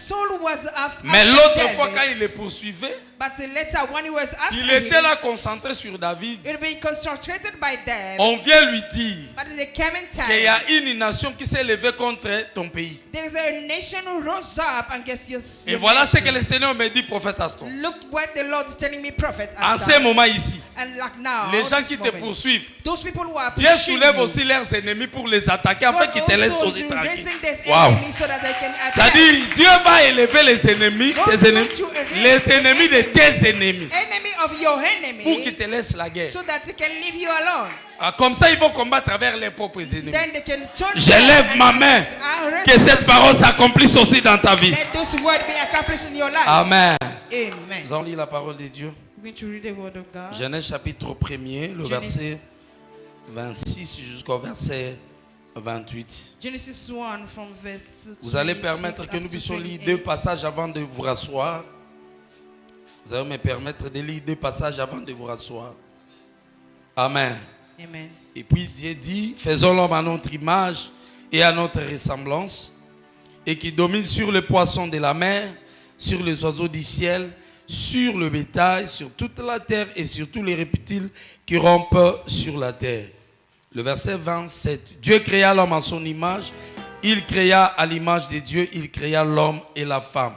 Saul was after Mais l'autre David. fois, quand il le poursuivait, But later, when he was after il était him, là concentré sur David. it be concentrated by David. On vient lui dire But they came in time. qu'il y a une nation qui s'est levée contre ton pays. There's a nation who rose up against your Et voilà ce nation. que le Seigneur me dit, prophète Aston. Look what the Lord is telling me, prophet. En ce moment ici, And like now, les gens this qui te moment, poursuivent, those people who are Dieu pushing soulève you, aussi leurs ennemis pour les attaquer afin God qu'ils te laissent also causer is tranquille. raising their Wow. enemies so that they can attack. C'est-à-dire, Dieu va élever les ennemis, God tes is ennemis, going to erase les the ennemis de enemy. tes ennemis, Enemy of your enemy, pour qu'ils te laissent la guerre. so that he can leave you alone. Ah, comme ça, ils vont combattre avec leurs propres ennemis. Then they can turn Je lève ma main, que cette parole s'accomplisse aussi dans ta vie. Let those words be accomplished in your life. Amen. Amen. Nous allons lire la parole de Dieu. We're going to read the word of God. Genèse chapitre 1er, le verset 26 jusqu'au verset 28. Genesis 1 from verse Vous allez 26 permettre que up nous to puissions lire 28. deux passages avant de vous rasseoir. Vous allez me permettre de lire deux passages avant de vous rasseoir. Amen. Amen. Et puis Dieu dit, faisons l'homme à notre image et à notre ressemblance, et qui domine sur les poissons de la mer, sur les oiseaux du ciel, sur le bétail, sur toute la terre et sur tous les reptiles qui rampent sur la terre. Le verset 27. Dieu créa l'homme à son image, il créa à l'image de Dieu, il créa l'homme et la femme.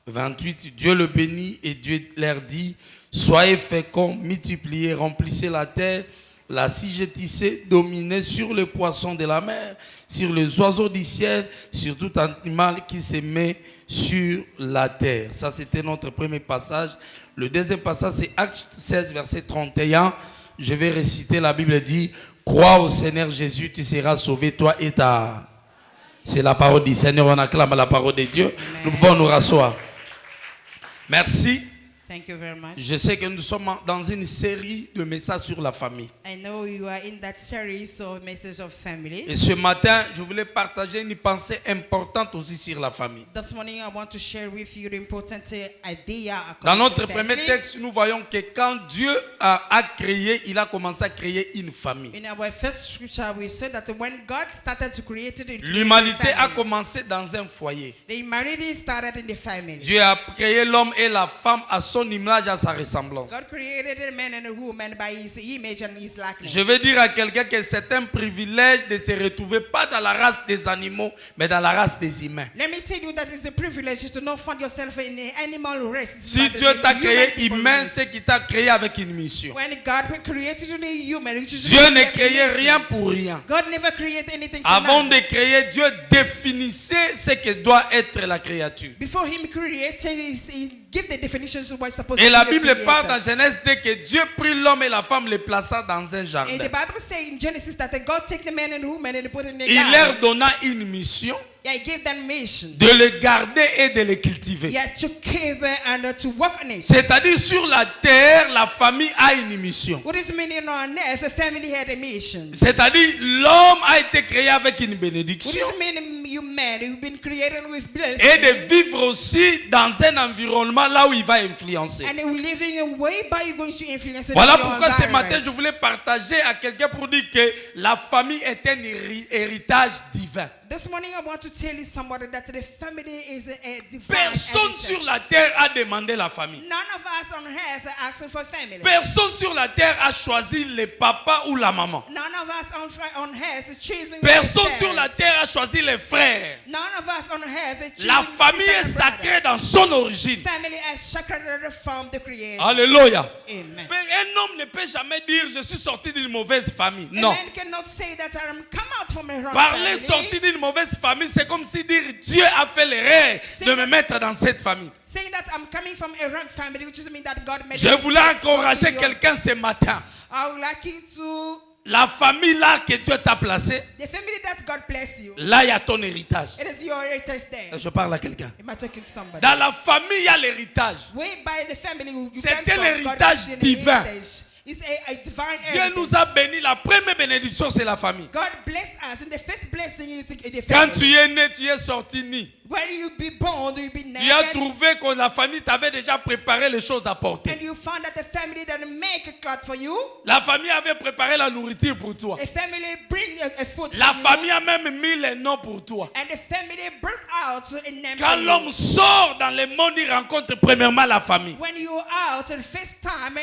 28. Dieu le bénit et Dieu leur dit, soyez féconds, multipliez, remplissez la terre, la assujettissez, dominez sur les poissons de la mer, sur les oiseaux du ciel, sur tout animal qui se met sur la terre. Ça, c'était notre premier passage. Le deuxième passage, c'est Acte 16, verset 31. Je vais réciter, la Bible dit, crois au Seigneur Jésus, tu seras sauvé, toi et ta... C'est la parole du Seigneur, on acclame la parole de Dieu. Amen. Nous pouvons nous rasseoir. Merci. Thank you very much. Je sais que nous sommes dans une série de messages sur la famille. I know you are in that series of message of family. Et ce matin, je voulais partager une pensée importante aussi sur la famille. This morning I want to share with you the important idea. Dans according notre to premier family. texte, nous voyons que quand Dieu a créé, il a commencé à créer une famille. In our first scripture, we said that when God started to create L'humanité a family, commencé dans un foyer. the humanity started in the family. Dieu a créé l'homme et la femme à son image, à sa ressemblance. God created a man and a woman by his image and his likeness. Je veux dire à quelqu'un que c'est un privilège de se retrouver pas dans la race des animaux, mais dans la race des humains. Let me tell you that it's a privilege to not find yourself in the animal race. Si but Dieu the t'a human créé people humain, race. c'est qu'il t'a créé avec une mission. When God created the human, it was Dieu ne just a créait mission. rien pour rien. God never created anything for Avant nothing. de créer, Dieu définissait ce que doit être la créature. Before him created, he gave the definitions of what's supposed Et to la be a Bible parle creator. dans Genèse dès que Dieu prit l'homme et la femme, les plaça dans un jardin. And the Bible says in Genesis that God take the man and the woman and put in the Il garden. leur donna une mission Yeah, he gave them mission. de les garder et de les cultiver. Yeah, to keep and to work on it. C'est-à-dire sur la terre, la famille a une mission. What is meaning on earth? A family had a mission. C'est-à-dire l'homme a été créé avec une What bénédiction. is meaning you man? You've been created with blessing. Et de vivre aussi dans un environnement là où il va influencer. And you're living a way by you're going to influence Voilà your pourquoi ce environment. matin je voulais partager à quelqu'un pour dire que la famille est un héritage divin. This morning I want to tell you somebody that the family is a divine Personne heritage. sur la terre a demandé la famille. None of us on earth are asking for family. Personne sur la terre a choisi le papa ou la maman. None of us on earth is choosing Personne their sur la parents. terre a choisi les frères. None of us on earth is choosing La famille est sister and sacrée dans son origine. brother. Family is sacred from the creation. Alléluia. Amen. Mais un homme ne peut jamais dire je suis sorti d'une mauvaise famille. A Non. man cannot say that I'm come out from a wrong Parler family. sorti d'une mauvaise famille, c'est comme si dire Dieu a fait l'erreur de me mettre dans cette famille. Saying that I'm coming from a wrong family, which is mean that God made Je a voulais mistake encourager on you. quelqu'un ce matin. I would like you to La famille là que Dieu t'a placée, the family that God bless you. là il y a ton héritage. It is your heritage there. Je parle à quelqu'un. Am I talking to somebody? Dans la famille, il y a l'héritage. Way by the family you C'est come un from, héritage God gives you an divin. heritage. It's a divine Dieu nous evidence. a bénis. La première bénédiction, c'est la famille. God blessed us, and the first blessing is the Quand tu family. es né, tu es sorti ni. When you be born, you be Tu as naked, trouvé que la famille t'avait déjà préparé les choses à porter. and you found that the family doesn't make a cloth for you. La famille avait préparé la nourriture pour toi. A family bring a food La for you, famille a même mis les noms pour toi. and the family bring out a name Quand for l'homme you. sort dans le monde, il rencontre premièrement la famille. When you are out the first time,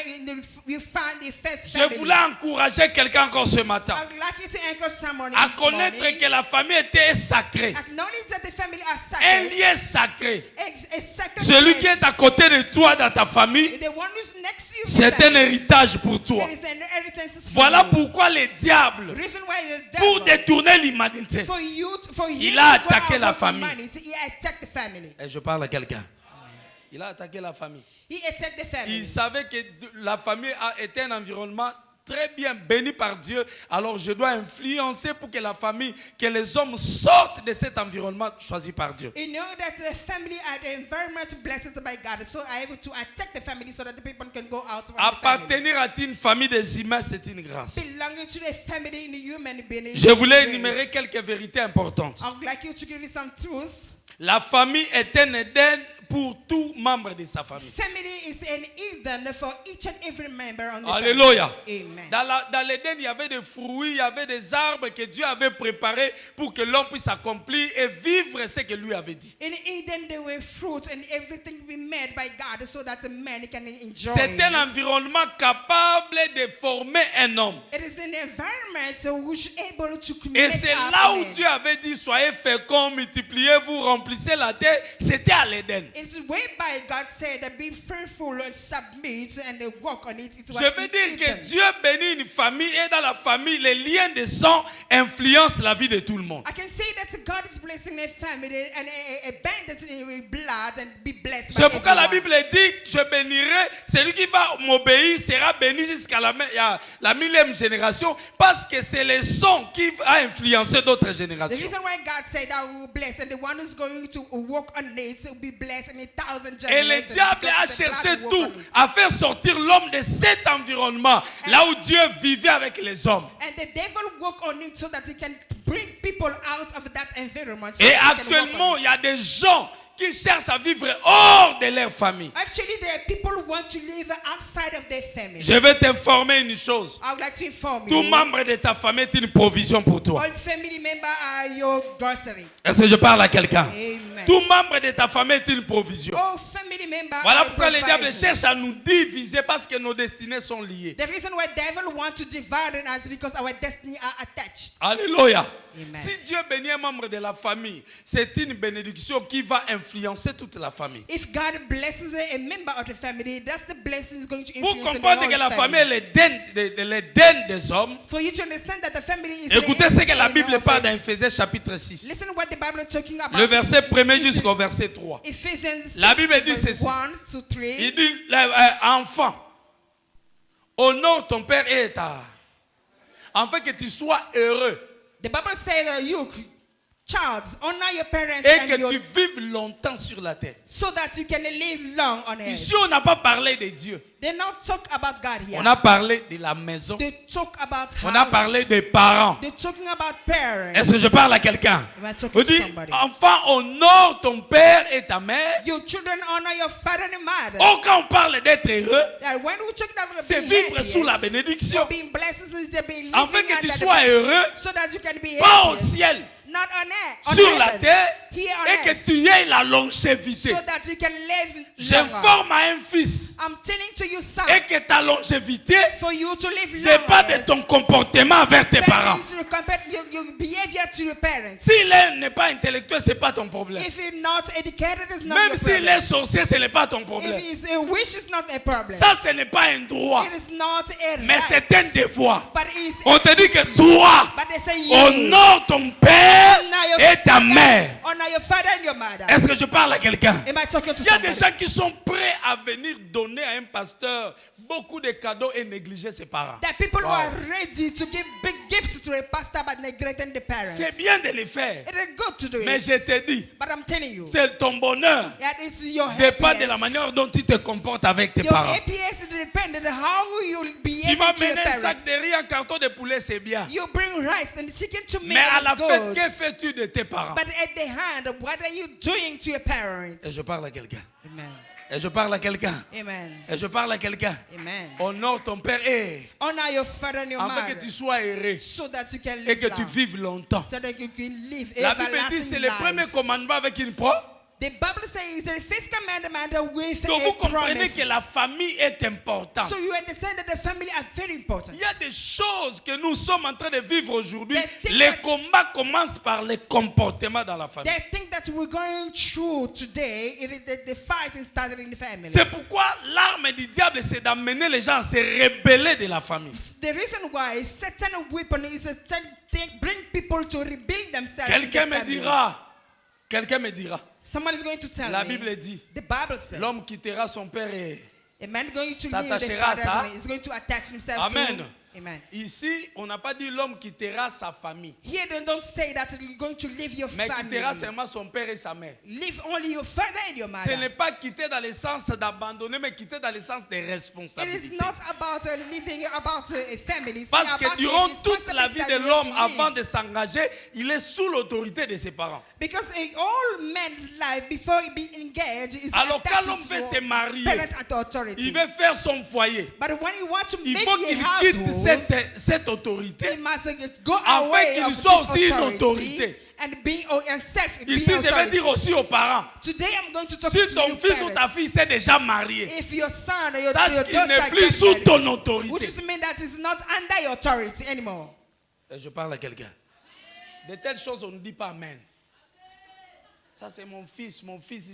you find the first Je family. voulais encourager quelqu'un encore ce matin I'd like you to encourage someone à this connaître morning. que la famille était sacrée. Acknowledge that the family are Un sacred. lien sacré. A sacred Celui qui place. est à côté de toi dans ta famille, The one who's next to you, c'est un family, héritage pour toi. it is an inheritance for Voilà you. pourquoi les diables, Reason why the pour devil, détourner l'humanité, for you il a to go attaqué out la of famille. humanity, he attacked the family. et je parle à quelqu'un, il a attaqué la famille. He attacked the family. Il savait que la famille a été un environnement très bien béni par Dieu. Alors je dois influencer pour que la famille, que les hommes sortent de cet environnement choisi par Dieu. You know that the family are very much blessed by God, so I able to attack the family so that the people can go out from the family. Appartenir à une famille des humains, c'est une grâce. Belonging to the family in the human being. is Je voulais grace. énumérer quelques vérités importantes. I would like you to give you some truth. La famille est un Éden pour tout membre de sa famille. Family is an Eden for each and every member on the Alléluia. family. Amen. Dans l'Éden, il y avait des fruits, il y avait des arbres que Dieu avait préparés pour que l'homme puisse accomplir et vivre ce que lui avait dit. In Eden, there were fruits and everything be made by God so that the man can enjoy C'est un it. environnement capable de former un homme. It is an environment which is able to Et make c'est up là a où man. Dieu avait dit, soyez féconds, multipliez-vous, remplissez la terre. C'était à l'Éden. It's whereby God said that be fruitful and submit and work on it. It was Je veux in dire que Eden. Dieu bénit une famille et dans la famille, les liens de sang influencent la vie de tout le monde. I can say that God is blessing a family and a band in blood and be blessed by C'est pourquoi la everyone. Bible dit, je bénirai, celui qui va m'obéir sera béni jusqu'à la millième génération, parce que c'est le son qui va influencer d'autres The générations. reason why God said that we will bless and the one who's going to walk on it will be blessed in 1,000 Et le generations. diable because a the blood cherché will walk tout on it. à faire sortir l'homme de cet environnement, là où Dieu vivait avec les hommes. And the devil work on it so that he can bring people out of that environment. so Et that he can walk on actuellement, it. il y a des gens qui cherchent à vivre hors de leur famille. Actually, there are people who want to live outside of their family. Je vais t'informer une chose. I would like to inform Tout you. membre de ta famille est une provision pour toi. All family members are your grocery. Est-ce que je parle à quelqu'un? Amen. Tout membre de ta famille est une provision. All family members Voilà are pourquoi le diable provisions. cherche à nous diviser parce que nos destinées sont liées. The reason why devil want to divide us because our destiny are attached. Alléluia. Amen. Si Dieu bénit un membre de la famille, c'est une bénédiction qui va influencer toute la famille. If God blesses a member of the family, that's the blessing is going to Pour influence the comprendre whole que la famille family. est l'Éden des hommes, For you to understand that the family is écoutez ce que la the Bible of parle it. dans Ephésiens chapitre 6. Listen what the Bible is talking about. Le verset 1er It is jusqu'au verset 3. Ephesians 6, La Bible dit verse ceci. 1 to 3. Il dit, enfant, honore ton père et ta, afin que tu sois heureux The Bible says that you, child, honor your parents et and que your, tu vives longtemps sur la terre. so that you can live long on earth. Ici, on n'a pas parlé de Dieu. They not talk about God here. On a parlé de la maison. They talk about house. On a parlé des parents. They're talking about parents. Est-ce que je parle à quelqu'un? Am I talking On to dit, somebody? enfant, honore ton père et ta mère. Your children honor your father and mother. Oh, quand on parle d'être heureux, That when we talk about c'est being vivre happy, sous la yes, bénédiction. for being blessed is to be living Afin que tu under the sois blessing, heureux, so that you can be pas au happy, ciel, not on earth, on sur la heaven, terre, here on et que earth, tu aies la longévité. so that you can live longer. J'informe à un fils I'm telling to you, son, et que ta longévité for you to live dépend longer, de ton comportement envers tes parents. you should compare your behavior to your parents. S'il n'est pas intellectuel, ce n'est pas ton problème. If you're not educated, it's not Même your s'il problem. est sorcier, ce n'est pas ton problème. If it's a wish, it's not a problem. Ça, ce n'est pas un droit, It is not a mais right. c'est un devoir. But it's On a te dit que duty. toi, But they say you honore ton père honor your et et ta mère. Honor your father and your mother. Est-ce que je parle à quelqu'un? Am I talking to Il y a des somebody? gens qui sont prêts à venir donner à un pasteur beaucoup de cadeaux et négliger ses parents. That people who Wow. are ready to give big gifts to a pastor but neglecting the parents. C'est bien de le faire. It is good to do Mais it. je te dis, But I'm telling you, c'est ton bonheur that it's your dépend de la happiness. manière dont tu te comportes avec tes Your parents. happiness depends on how you'll be Tu vas able to your mener un sac parents. de riz, un carton de poulet, c'est bien. You bring rice and chicken to me. Mais à la That's fête, good. que fais-tu de tes parents? But at the hand, what are you doing to your parents? Et je parle à quelqu'un. Amen. Et je parle à quelqu'un. Amen. Et je parle à quelqu'un. Amen. Honore ton père et Honor your father and your afin mother que tu sois heureux so that you can et live que tu long. vives longtemps. So that you can live La Bible dit everlasting c'est le premier life. commandement avec une pro. The Bible says the first commandment with Donc vous a comprenez promise. que la famille est importante. So you understand that the family are very important. Il y a des choses que nous sommes en train de vivre aujourd'hui. They think Les that- combats commencent par les comportements dans la famille. The thing that we're going through today, it is the fight is started in the family. C'est pourquoi l'arme du diable, c'est d'amener les gens à se rebeller de la famille. The reason why Satan weapon is a thing bring people to rebuild themselves. in the Quelqu'un me family. quelqu'un me dira, Someone is going to tell la me. Bible dit, The Bible says l'homme quittera son père et... a man going to leave the s'attachera à father ça. and is going to attach himself Amen. to. Amen. Ici, on n'a pas dit l'homme quittera sa famille, Here they don't say that you're going to leave your mais family. quittera seulement son père et sa mère. Leave only your father and your Ce mother. n'est pas quitter dans le sens d'abandonner, mais quitter dans le sens des It is responsabilités. not about living about a family. It's Parce about que the durant toute la vie responsibility de that you l'homme, have to avant live. de s'engager, il est sous l'autorité de ses parents. Because all man's life before he be engaged is Alors quand attached l'homme veut to se marier, parents and authority. il veut faire son foyer. But when he wants to Il make faut qu'il a quitte household, cette he autorité. must go Afin away qu'il of soit this aussi une authority autorité. and be and self be Ici, je vais authority. dire aussi aux parents, Today I'm going to talk si to ton you fils ou ta parents. fille s'est déjà marié, If your son or your sache qu'il daughter n'est plus get sous married, ton which autorité. is mean that it's not under your authority anymore. Et je parle à quelqu'un. De telles choses, on ne dit pas Amen. Ça, c'est mon fils,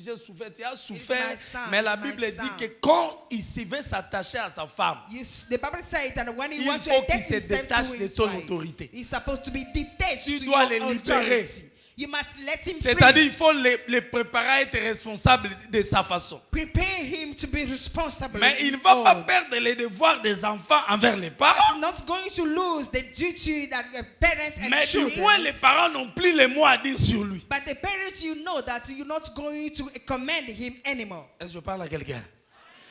j'ai souffert, tu as souffert. my son, Mais la it's my Bible dit son. que quand il s'y veut s'attacher à sa femme, The Bible says that when he il wants to faut qu'il attach se himself détache to de his ton wife, autorité. he's supposed to be detached Tu to dois your les libérer. authority. You must let him c'est-à-dire free. il faut les préparer à être responsable de sa façon. Prepare him to be responsible. Mais il ne in va pas all. perdre les devoirs des enfants envers les He's parents. not going to lose the duty that the parents and Mais du children. moins, les parents n'ont plus les mots à dire sur lui. But the parents, you know that you're not going to command him anymore. Est-ce que je parle à quelqu'un?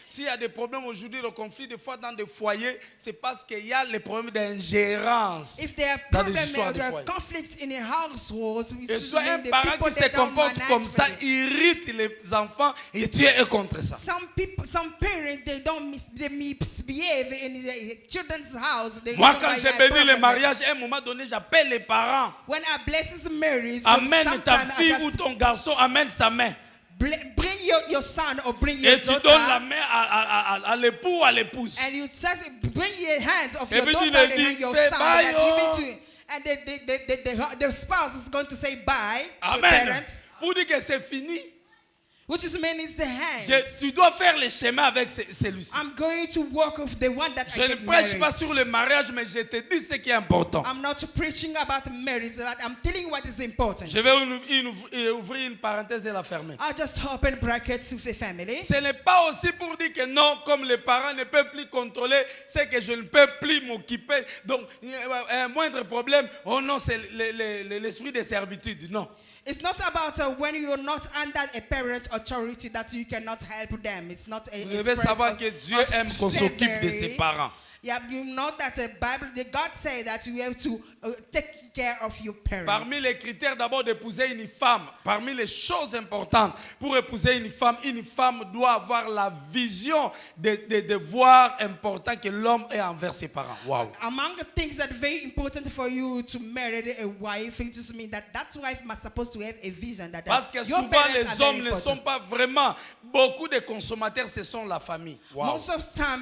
S'il y a des problèmes aujourd'hui, le conflit des fois dans des foyers, c'est parce qu'il y a les problèmes d'ingérence. If there are Dans des problems histoires or de there are foyer. conflicts in a household, Et soit un parent qui se comporte comme ça, irrite les enfants et tu es contre ça. Some people, some parents, they misbehave in the children's house. They Moi, don't quand buy j'ai a béni le problem. mariage, à un moment donné, j'appelle les parents. When I blesses marriage, Amène ta sometimes I fille ou just ton garçon, amène sa main. bring your son or bring your Et tu donnes la daughter, main à l'époux ou à l'épouse. and you just bring your hands of Et your puis tu daughter le and dis, hand your fais son, bye, and oh. give it to, and the spouse is going to say bye to Amen. parents, Pour dire que c'est fini, which is mean it's the hands. tu dois faire le schéma avec celui-ci. I'm going to work with the one that Je I ne get prêche married. pas sur le mariage, mais je te dis ce qui est important. I'm not preaching about marriage, but I'm telling you what is important. Je vais ouvrir une parenthèse et la fermer. I'll just open brackets with the family. Ce n'est pas aussi pour dire que non, comme les parents ne peuvent plus contrôler, c'est que je ne peux plus m'occuper. Donc, un moindre problème, oh non, c'est l'esprit de servitude. Non. It's not about when you're not under a parent's authority that you cannot help them. It's not a Vous devez savoir que Dieu aime qu'on s'occupe de ses parents. Yeah, you know that the Bible, God say that you have to take care of your parents. Parmi les critères d'abord d'épouser une femme, parmi les choses importantes pour épouser une femme doit avoir la vision des devoirs importants que l'homme a envers ses parents. Wow. Among the things that are very important for you to marry a wife, it just means that wife must supposed to have a vision that Parce que your souvent parents are les very hommes ne important. sont pas vraiment, beaucoup de consommateurs, ce sont la famille. Wow. Most of the time,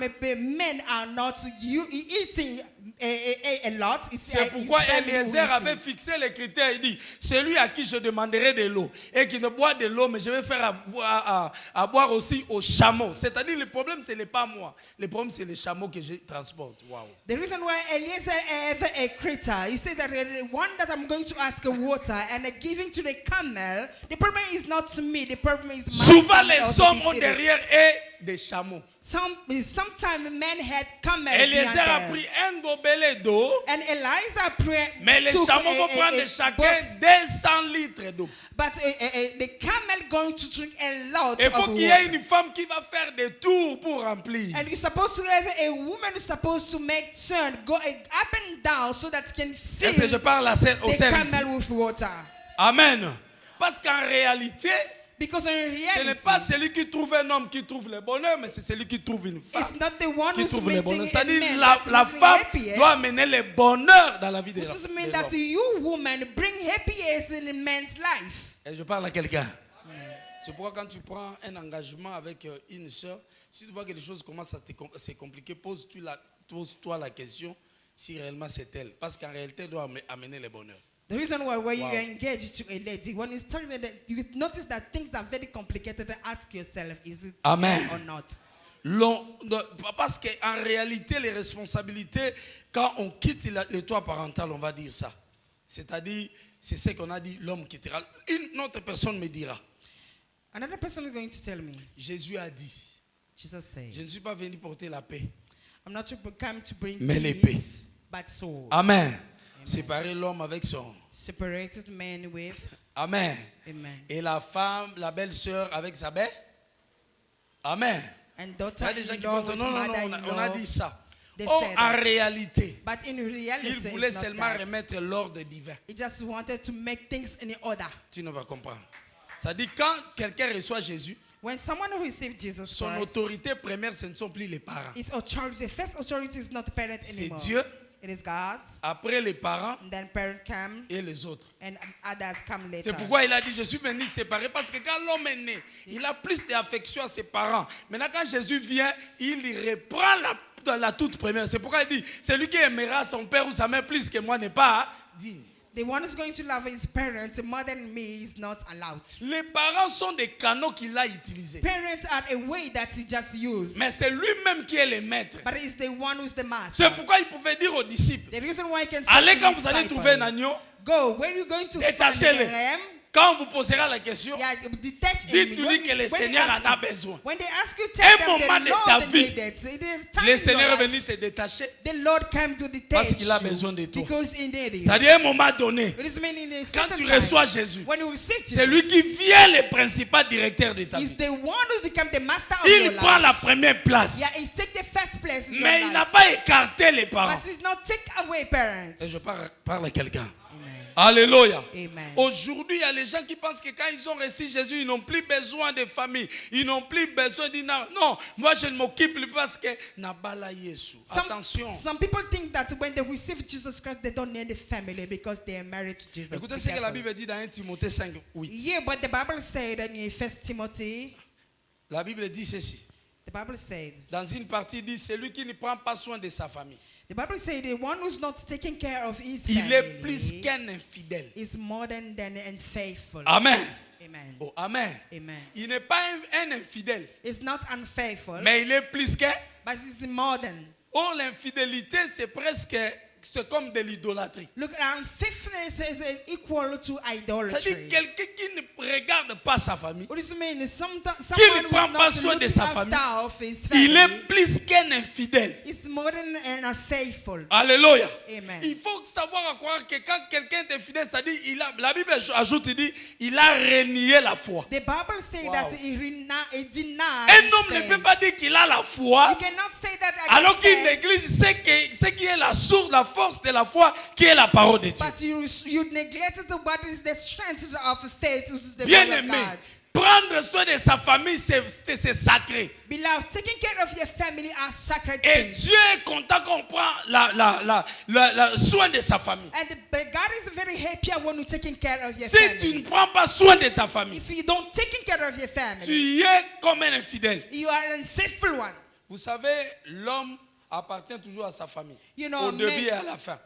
men are not eating a lot. C'est pourquoi Eliezer avait fixé les critères. Il dit, celui à qui je demanderai de l'eau et qui ne boit de l'eau, mais je vais faire à boire aussi aux chameaux. C'est-à-dire, le problème, ce n'est pas moi. Le problème, c'est les chameaux que je transporte. Wow. The reason why Eliezer have a critter, he said that the one that I'm going to ask water and giving to the camel, the problem is not to me, the problem is my Souvent, camel les also hommes be ont fed. derrière eux des chameaux. Sometimes men had camel Eliezer behind a them. pris un gobelet d'eau, And Eliza mais les took chameaux vont prendre chacun 200 litres d'eau. but the camel going to drink a lot Il of faut qu'il y ait water. une femme qui va faire des tours pour remplir. And you're supposed to have a woman who's supposed to make turn, go up and down so that can Est-ce que je fill parle au the service? camel with water. Amen. Parce qu'en réalité, Because in ce n'est reality, pas celui qui trouve un homme qui trouve le bonheur, mais c'est celui qui trouve une femme it's not the one qui who's trouve le bonheur. meeting a C'est-à-dire man la that's meeting femme happiness, doit amener le bonheur dans la vie de which just l'homme. mean that you, woman, bring happiness in a man's life. Et je parle à quelqu'un. C'est pourquoi quand tu prends un engagement avec une soeur, si tu vois que les choses commencent à se compliquer, pose-toi la question si réellement c'est elle. Parce qu'en réalité, elle doit amener le bonheur. The reason why when you engage to a lady, when it's something that you notice that things are very complicated, ask yourself, is it Amen. or not? Parce qu'en réalité, les responsabilités, quand on quitte le toit parental, on va dire ça. C'est-à-dire, c'est ce qu'on a dit, l'homme quittera. Une autre personne me dira. Another person is going to tell me, Jésus a dit, Jesus said, je ne suis pas venu porter la paix. I'm not come to bring Mais l'épée. peace, but sword. Amen. Séparer l'homme avec son. Separated man with, Amen. amen. Et la femme, la belle-sœur avec sa belle. Amen. And Il y a des gens qui daughter-in-law pensent, with non, mother-in-law. on a dit ça. They Oh, said en that. réalité, But in reality, il it's voulait not seulement that. remettre l'ordre divin. He just wanted to make things in order. Tu ne vas comprendre. Ça dit, quand quelqu'un reçoit Jésus, When someone received Jesus son Christ, autorité première, ce ne sont plus les parents. his authority, first authority is not the parent C'est anymore. Dieu. It is God. Après les parents And then parent come, et les autres. and others come later. C'est pourquoi il a dit, je suis venu séparer. Parce que quand l'homme est né, il a plus d'affection à ses parents. Maintenant, quand Jésus vient, il reprend la toute première. C'est pourquoi il dit, celui qui aimera son père ou sa mère plus que moi n'est pas digne. The one who's going to love his parents more than me is not allowed. Les parents sont des canaux qu'il a utilisés. Parents are a way that he just used. Mais c'est lui-même qui est le maître. But it's the one who's the master. C'est pourquoi il pouvait dire aux disciples, The reason why he can say allez to quand his vous allez disciple, trouver un agneau, go, where you going to find détachez-le. the lamb? Quand on vous posera la question, Yeah, detach dites-lui que le Seigneur en a besoin. When they ask you, Un tell them moment the de Lord ta that vie, need it. It is time le in Seigneur your est life. venu te détacher. The Lord came to detach Parce qu'il a you besoin de toi. because he needed it. C'est-à-dire, à un moment donné, It is meaning in a quand certain tu time, reçois Jésus, when you receive c'est Jesus, lui qui vient le principal directeur de ta he's vie. the one who become the master of Il your prend life. la première place. Yeah, he take the first place in Mais your il n'a life. pas écarté les parents. But he's not take away parents. Et je parle à quelqu'un. Amen. Alléluia. Amen. Aujourd'hui, il y a les gens qui pensent que quand ils ont reçu Jésus, ils n'ont plus besoin de famille. Ils n'ont plus besoin d'une... Non, moi je ne m'occupe plus parce que... Nabala Yesu. Attention. Some people think that when they receive Jesus Christ, they don't need a family because they are married to Jesus. Écoutez Be ce que la careful. Bible dit dans 1 Timothée 5, 8. Yeah, but the Bible said in 1 Timothy, La Bible dit ceci. the Bible said, Dans une partie, il dit, celui qui ne prend pas soin de sa famille, the Bible said the one who's not taking care of his il est plus family qu'un infidèle. is more than unfaithful. Amen. Amen. Oh, amen. Amen. Il n'est pas un infidèle, It's not unfaithful, mais il est plus qu'un... but it's more than. Oh, l'infidélité, c'est comme de l'idolâtrie. Look, unfaithfulness is equal to C'est-à-dire idolatry. quelqu'un qui ne regarde pas sa famille. What does it mean? Someone ne who's prend pas not soin de looking sa after famille. of his Il family est plus qu'un infidèle. is more than an unfaithful. Alléluia. Amen. Il faut savoir croire que quand quelqu'un est fidèle, c'est-à-dire, la Bible ajoute, il dit, il a renié la foi. The Bible says Wow. that he denied Un his homme ne faith. peut pas dire qu'il a la foi, You cannot say that alors against qu'il faith, néglige ce qui est la source, la force de la foi, qui est la parole de Dieu. but you neglected what is the strength of faith, which is the Bien word of aimé, God. prendre soin de sa famille, c'est sacré. Beloved, taking care of your family are sacred Et things. Dieu est content qu'on prend soin de sa famille. And God is very happy when you're taking care of your Si tu family. ne prends pas soin de ta famille, If you don't taking care of your family, tu es comme un infidèle. you are an unfaithful one. Vous savez, l'homme appartient toujours à sa famille. You know, Au début men- et à la fin.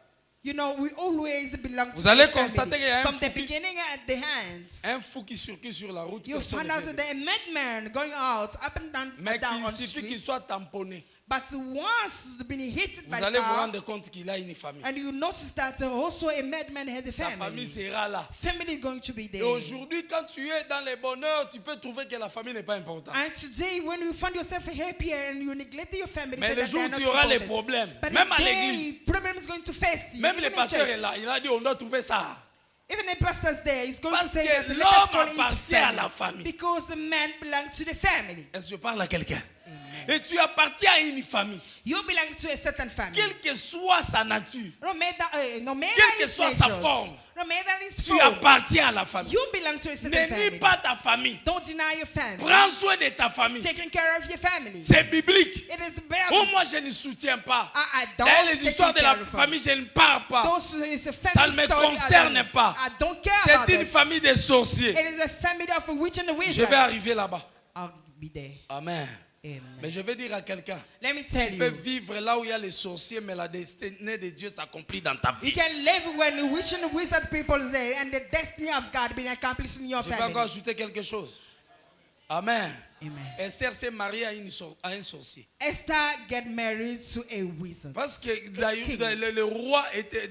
You know, we always belong to Vous allez the constater family. qu'il y a un From fou the qui- beginning at the end. Un fou qui circule sur la route, You personne find ne out fait that de- a madman going out up and down, mais down qu'il on suffit qu'il streets. soit tamponné. But once been hit by Vous allez vous car, rendre compte qu'il a une famille. and you notice that also a madman has a Sa famille family. sera là. Family is going to be Et there. aujourd'hui, quand tu es dans les bonheurs, tu peux trouver que la famille n'est pas importante. And today, when you find yourself happy and you neglect your family, Mais say le that jour they où are tu not auras les important. problèmes, But même the à day l'église, problem is going to face you, même even le in pasteur est church. là, il a dit on doit trouver ça. Even the pastor's there is going to Parce say que that let us l'homme call his appartient à family, la famille. because the man belongs to the family. Est-ce que je parle à quelqu'un? Et tu appartiens à une famille. You belong to a certain family. Quelle que soit sa nature, No matter Quelle que his soit sa natures, forme, no matter his tu form, appartiens à la famille. you belong to a certain Ne family. nie pas ta famille. Don't deny your family. Prends soin de ta famille. Taking care of your family. C'est biblique. It is Oh, very. moi, je ne soutiens pas. I don't D'ailleurs, les take histoires de care la of famille, je ne parle pas. Those is a Ça family ne me story. concerne pas. I don't care about C'est une this. famille de sorciers. It is a family of a witch and a wizard. Je vais arriver là-bas. I'll be there. Amen. Amen. Mais je vais dire à quelqu'un, Let me tell tu peux you. vivre là où il y a les sorciers, mais la destinée de Dieu s'accomplit dans ta You vie. can live when the witch and the wizard people is there and the destiny of God being accomplished in your Je vais encore family. ajouter quelque chose. Amen. Amen. Esther s'est mariée à un sorcier. Esther get married to a wizard. Parce que king. le roi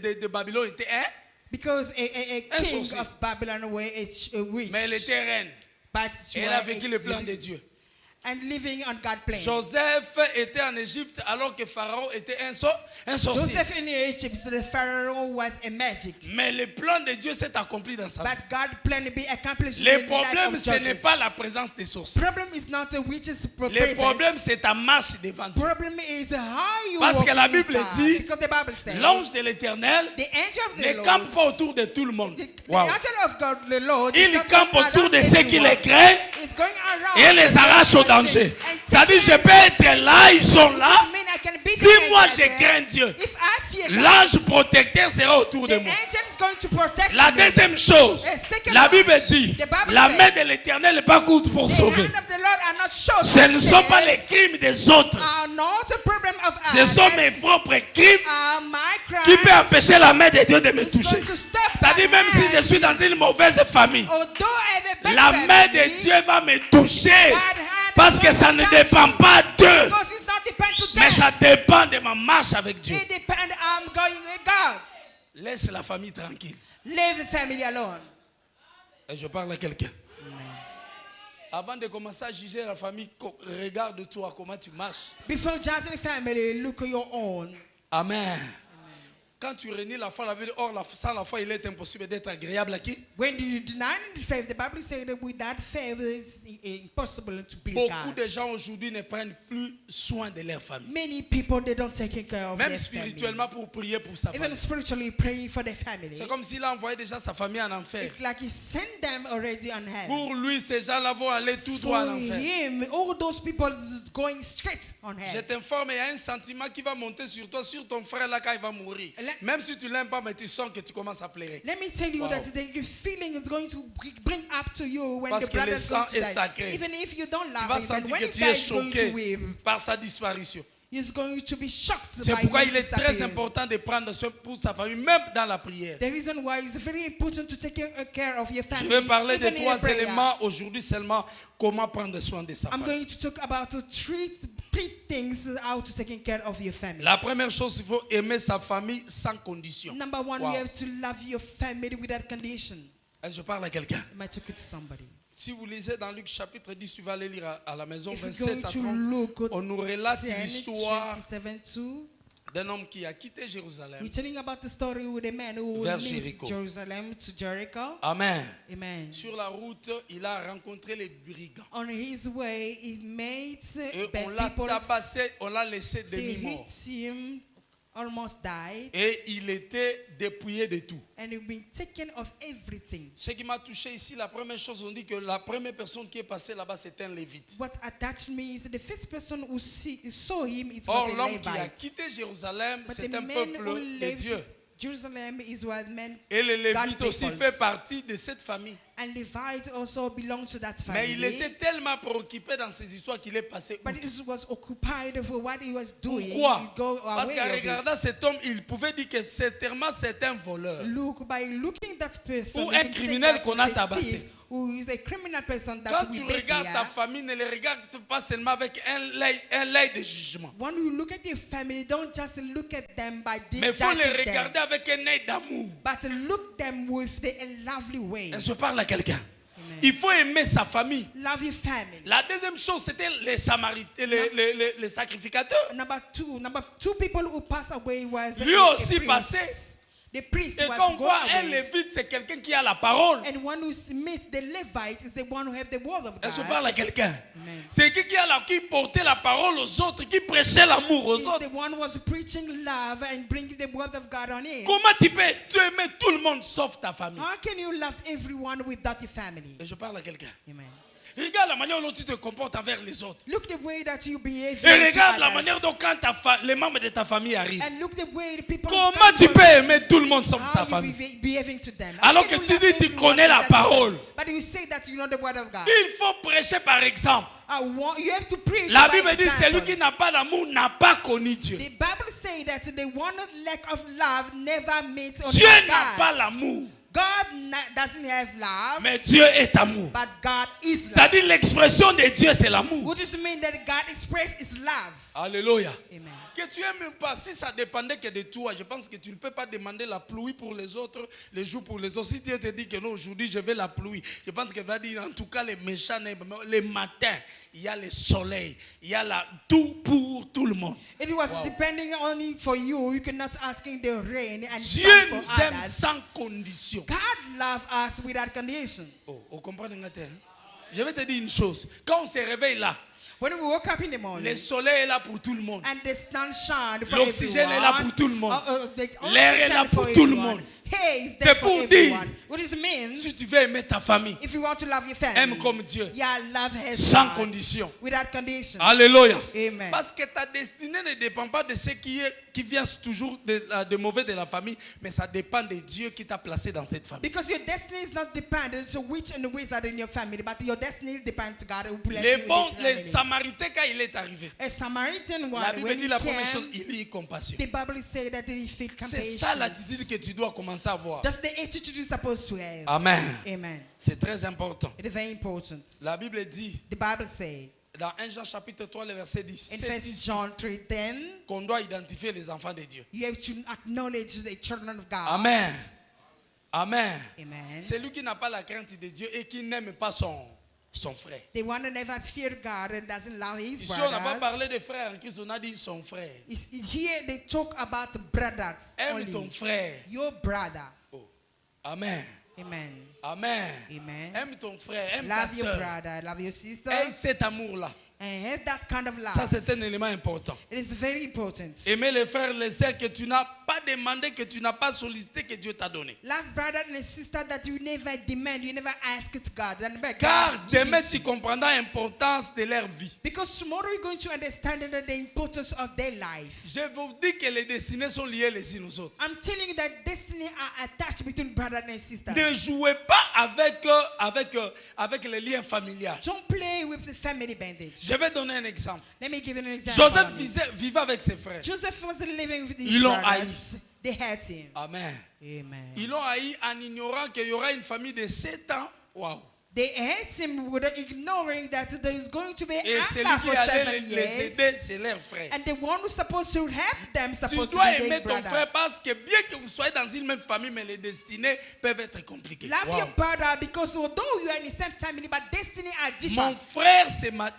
de Babylone était un, Because a Un king sorcier. of Babylon was a witch. mais elle était reine. But she Et elle was a vécu le plan de Dieu. and living on God's plan. Joseph était en Égypte alors que Pharaon était un sorcier. Joseph in Egypt, so the Pharaoh was a magic. Mais le plan de Dieu s'est accompli dans sa vie. But God's plan to be accomplished in Le the life problème, of ce n'est Joseph. pas la présence des sorciers. Problem is not the witch's Le presence. problème, c'est ta marche devant Dieu. Problem is how you Parce walk que la in Bible God. dit, Because the Bible says, l'ange de l'Éternel the angel of the ne Lord, campe pas autour de tout le monde. the Wow. angel of God, the Lord, Il is not campe going autour around de ceux qui everyone. les craignent It's going around et les the arrache au person danger. and Ça dit, take je care peux of être là, ils sont Which là. is mean I can be Si the moi angel je there. crains Dieu, If I fear God, l'ange protecteur sera autour de the moi. angel is going to protect La me. deuxième chose, A second la one, Bible dit, the Bible la says, main de l'Éternel n'est pas courte pour the sauver. hand of the Lord are not short Ce ne to sont pas save, les crimes des autres. are not a problem of Ce sont mes others, propres crimes are my crimes. qui peuvent empêcher la main de Dieu de me It's toucher. going to stop Ça dit, my même si je hand. suis dans une mauvaise famille, Although I have a bad la main family, de Dieu va me toucher. God hand Parce is que going ça to ne touch dépend me. pas d'eux, Because it's not depend to mais them. ça dépend de ma marche avec Dieu. It depend I'm going with God. Laisse la famille tranquille. Leave the family alone. Et je parle à quelqu'un. Avant de commencer à juger la famille, regarde-toi comment tu marches. Before judging the family, look at your own. Amen. Quand tu réunis la foi, la Bible, or sans la foi, il est impossible d'être agréable à qui? When you deny the faith, the Bible says that without faith it's impossible to please Beaucoup God. de gens aujourd'hui ne prennent plus soin de leur famille. Many people they don't take care of Même their family. spirituellement pour prier pour sa Even famille. spiritually praying for their family. C'est comme s'il a envoyé déjà sa famille en enfer. It's like he sent them already on hell. Pour lui, ces gens-là vont aller tout droit For en enfer. him, all those people is going straight on Je hell. t'informe, il y a un sentiment qui va monter sur toi, sur ton frère là quand il va mourir. Même si tu l'aimes pas, mais tu sens que tu commences à pleurer. Let me tell you Wow. that the feeling is going to bring up to you when Parce the que le brother is going sang to est die. sacré. Even if you don't Tu love vas him, and sentir when que he tu dies, es he's going to choqué weep. par sa disparition. He's going to be shocked C'est by pourquoi his il est très disappearance. important de prendre soin pour sa famille, même dans la prière. The reason why it's very important to take care of your Je family. vais parler de even in trois prayer. éléments aujourd'hui seulement, comment prendre soin de sa I'm famille. going to talk about three things how to take care of your family. La première chose, il faut aimer sa famille sans condition. Number one, Wow. you have to love your family without condition. Est-ce que je parle à quelqu'un? I might talk it to somebody. Si vous lisez dans Luc chapitre 10, tu vas aller lire à la maison If you're 27 going à to 30. look at On nous relate 10, l'histoire 27 to d'un homme qui a quitté Jérusalem. we're telling about the story with a man who Vers leaves Jéricho. Jerusalem to Jericho. Amen. Amen. Sur la route, il a rencontré les brigands. On his way, he met Et on bad l'a people. tabassé, on l'a laissé They demi-mort. hit him, almost died, Et il était dépouillé de tout. and he'd been taken of everything. Ce qui m'a touché ici, la première chose, on dit que la première personne qui est passée là-bas, c'était un lévite. What attached me is the first person saw him, it Or, was a l'homme qui a Levite. quitté Jérusalem, But c'est the un man peuple who de left Dieu. Jerusalem is where men Et le God Lévite aussi peoples. fait partie de cette famille. And Levites also belong to that Mais il était family. tellement préoccupé dans ces histoires qu'il est passé But outre. he was occupied for what he was doing. Pourquoi? He go Parce away qu'en of regardant it. cet homme, il pouvait dire que certainement c'est un voleur. Look, by looking that person, Ou you un can say criminel that qu'on a he's a tabassé. thief, who is a criminal person Quand that tu we beat regardes ta here. famille, ne les regarde pas seulement avec un l'œil de jugement. When you look at your family, don't just look at them by Mais il faut les judging them, regarder avec un œil d'amour. but look them with the lovely way. Et je parle à quelqu'un. Amen. Il faut aimer sa famille. Love your family. La deuxième chose, c'était les Samaritains, les sacrificateurs. Number two people who passed away was Lui a aussi priest. passait. The priest Et was quand on go voit un away. Lévite, c'est quelqu'un qui a la parole. And one who meets the Levite is the one who have the word of Et God. je parle à quelqu'un. Amen. C'est qui portait la parole aux autres, qui prêchait l'amour aux He's autres. the one who was preaching love and bringing the word of God on it. Comment tu peux aimer tout le monde sauf ta famille? How can you love everyone without your family? Et je parle à quelqu'un. Amen. Regarde la manière dont tu te comportes envers les autres. Look the way that you behave. Et to regarde la others. manière dont quand les membres de ta famille arrivent. And look the way the people Comment stand tu for peux you. aimer tout le monde sauf ta How you famille? behaving to them. Alors How que can tu you dis love tu everyone connais la without parole. them? But you say that you know the word of God. Il faut prêcher par exemple. You have to preach La by Bible dit celui example. qui n'a pas d'amour n'a pas connu Dieu. The Bible says that the one lack of love never meets on Dieu God. n'a pas l'amour, God doesn't have love, mais Dieu est amour. but God is love. C'est-à-dire l'expression de Dieu c'est l'amour. What does it mean that God expressed his love? Alléluia. Amen. Que tu aimes pas, si ça dépendait que de toi, je pense que tu ne peux pas demander la pluie pour les autres, les jours pour les autres. Si Dieu te dit que non, aujourd'hui je veux la pluie, je pense qu'il va dire en tout cas les méchants, les matins, il y a le soleil, il y a tout pour tout le monde. It was depending only for you. You cannot asking the rain and Dieu sun for nous aime others. sans condition. God loves us without condition. Oh, vous comprenez, Ngater? Je vais te dire une chose. Quand on se réveille là, When we woke up in the morning, le soleil est là pour tout le monde. and the sun shone for L'oxygène est là pour tout le monde. the L'air est oxygen là pour for tout le everyone. monde. Hey, is C'est there for pour dire, everyone. What does it mean? Si tu veux aimer ta famille, If you want to love your family, aime comme Dieu. yeah, love his Sans God, condition. without condition. Alléluia. Amen. Parce que ta destinée ne dépend pas de ce qui vient toujours de mauvais de la famille, mais ça dépend de Dieu qui t'a placé dans cette famille. Because your destiny is not dependent on witch and the wizard in your family, but your destiny depends to God who bless Les you bons, in les this family. Samaritains, quand il est arrivé, A Samaritan la one, Bible when dit he la première chose, came, il y a eu compassion. the Bible says that he felt C'est compassion. ça l'attitude que tu dois commencer à avoir. That's the attitude you're supposed to have. Amen. Amen. C'est très important. It is very important. La Bible dit, The Bible says dans 1 Jean chapitre 3, le verset 10, in c'est 1 ici John 3:10, qu'on doit identifier les enfants de Dieu. you have to acknowledge the children of God. Amen. Amen. Amen. Celui qui n'a pas la crainte de Dieu et qui n'aime pas son frère. The one who never fear God and doesn't love his Ici, on n'a pas parlé brothers. de frère en Christ, on a dit son frère. Here they talk about brothers Aime ton only. frère. Your brother. Oh. Amen. Amen. Amen. Amen. Aime ton frère, aime ta Love your soeur. brother, love your sister, Aime cet amour-là. and have that kind of Ça, love. c'est un élément important. It is very important. Aimer les frères, les sœurs que tu n'as pas demandé, que tu n'as pas sollicité, que Dieu t'a donné. Love brother and sister that you never demand, you never ask it God. And beg Car God give demain, it to tu you. comprendras l'importance de leur vie. Because tomorrow you're going to understand the importance of their life. Je vous dis que les destinées sont liées les unes aux autres. I'm telling you that destiny are attached between brother and sister. Ne jouez pas avec les liens familiaux. Don't play with the family bandage. Je vais donner un exemple. Let me give you an example. Joseph on this. vivait avec ses frères. Joseph was living with his Ils l'ont brothers. They hate him. Amen. Amen. Ils l'ont haï en ignorant qu'il y aura une famille de 7 ans. Waouh. They hate him without ignoring that there is going to be Et celui anger for qui allait 7 les years. aider, c'est leur frère. And the one who's supposed to help them Tu supposed to dois be their aimer ton brother. frère parce que bien que vous soyez dans une même famille, mais les destinées peuvent être compliquées. Love Wow. your brother because although you are in the same family, but destiny are Mon different. frère,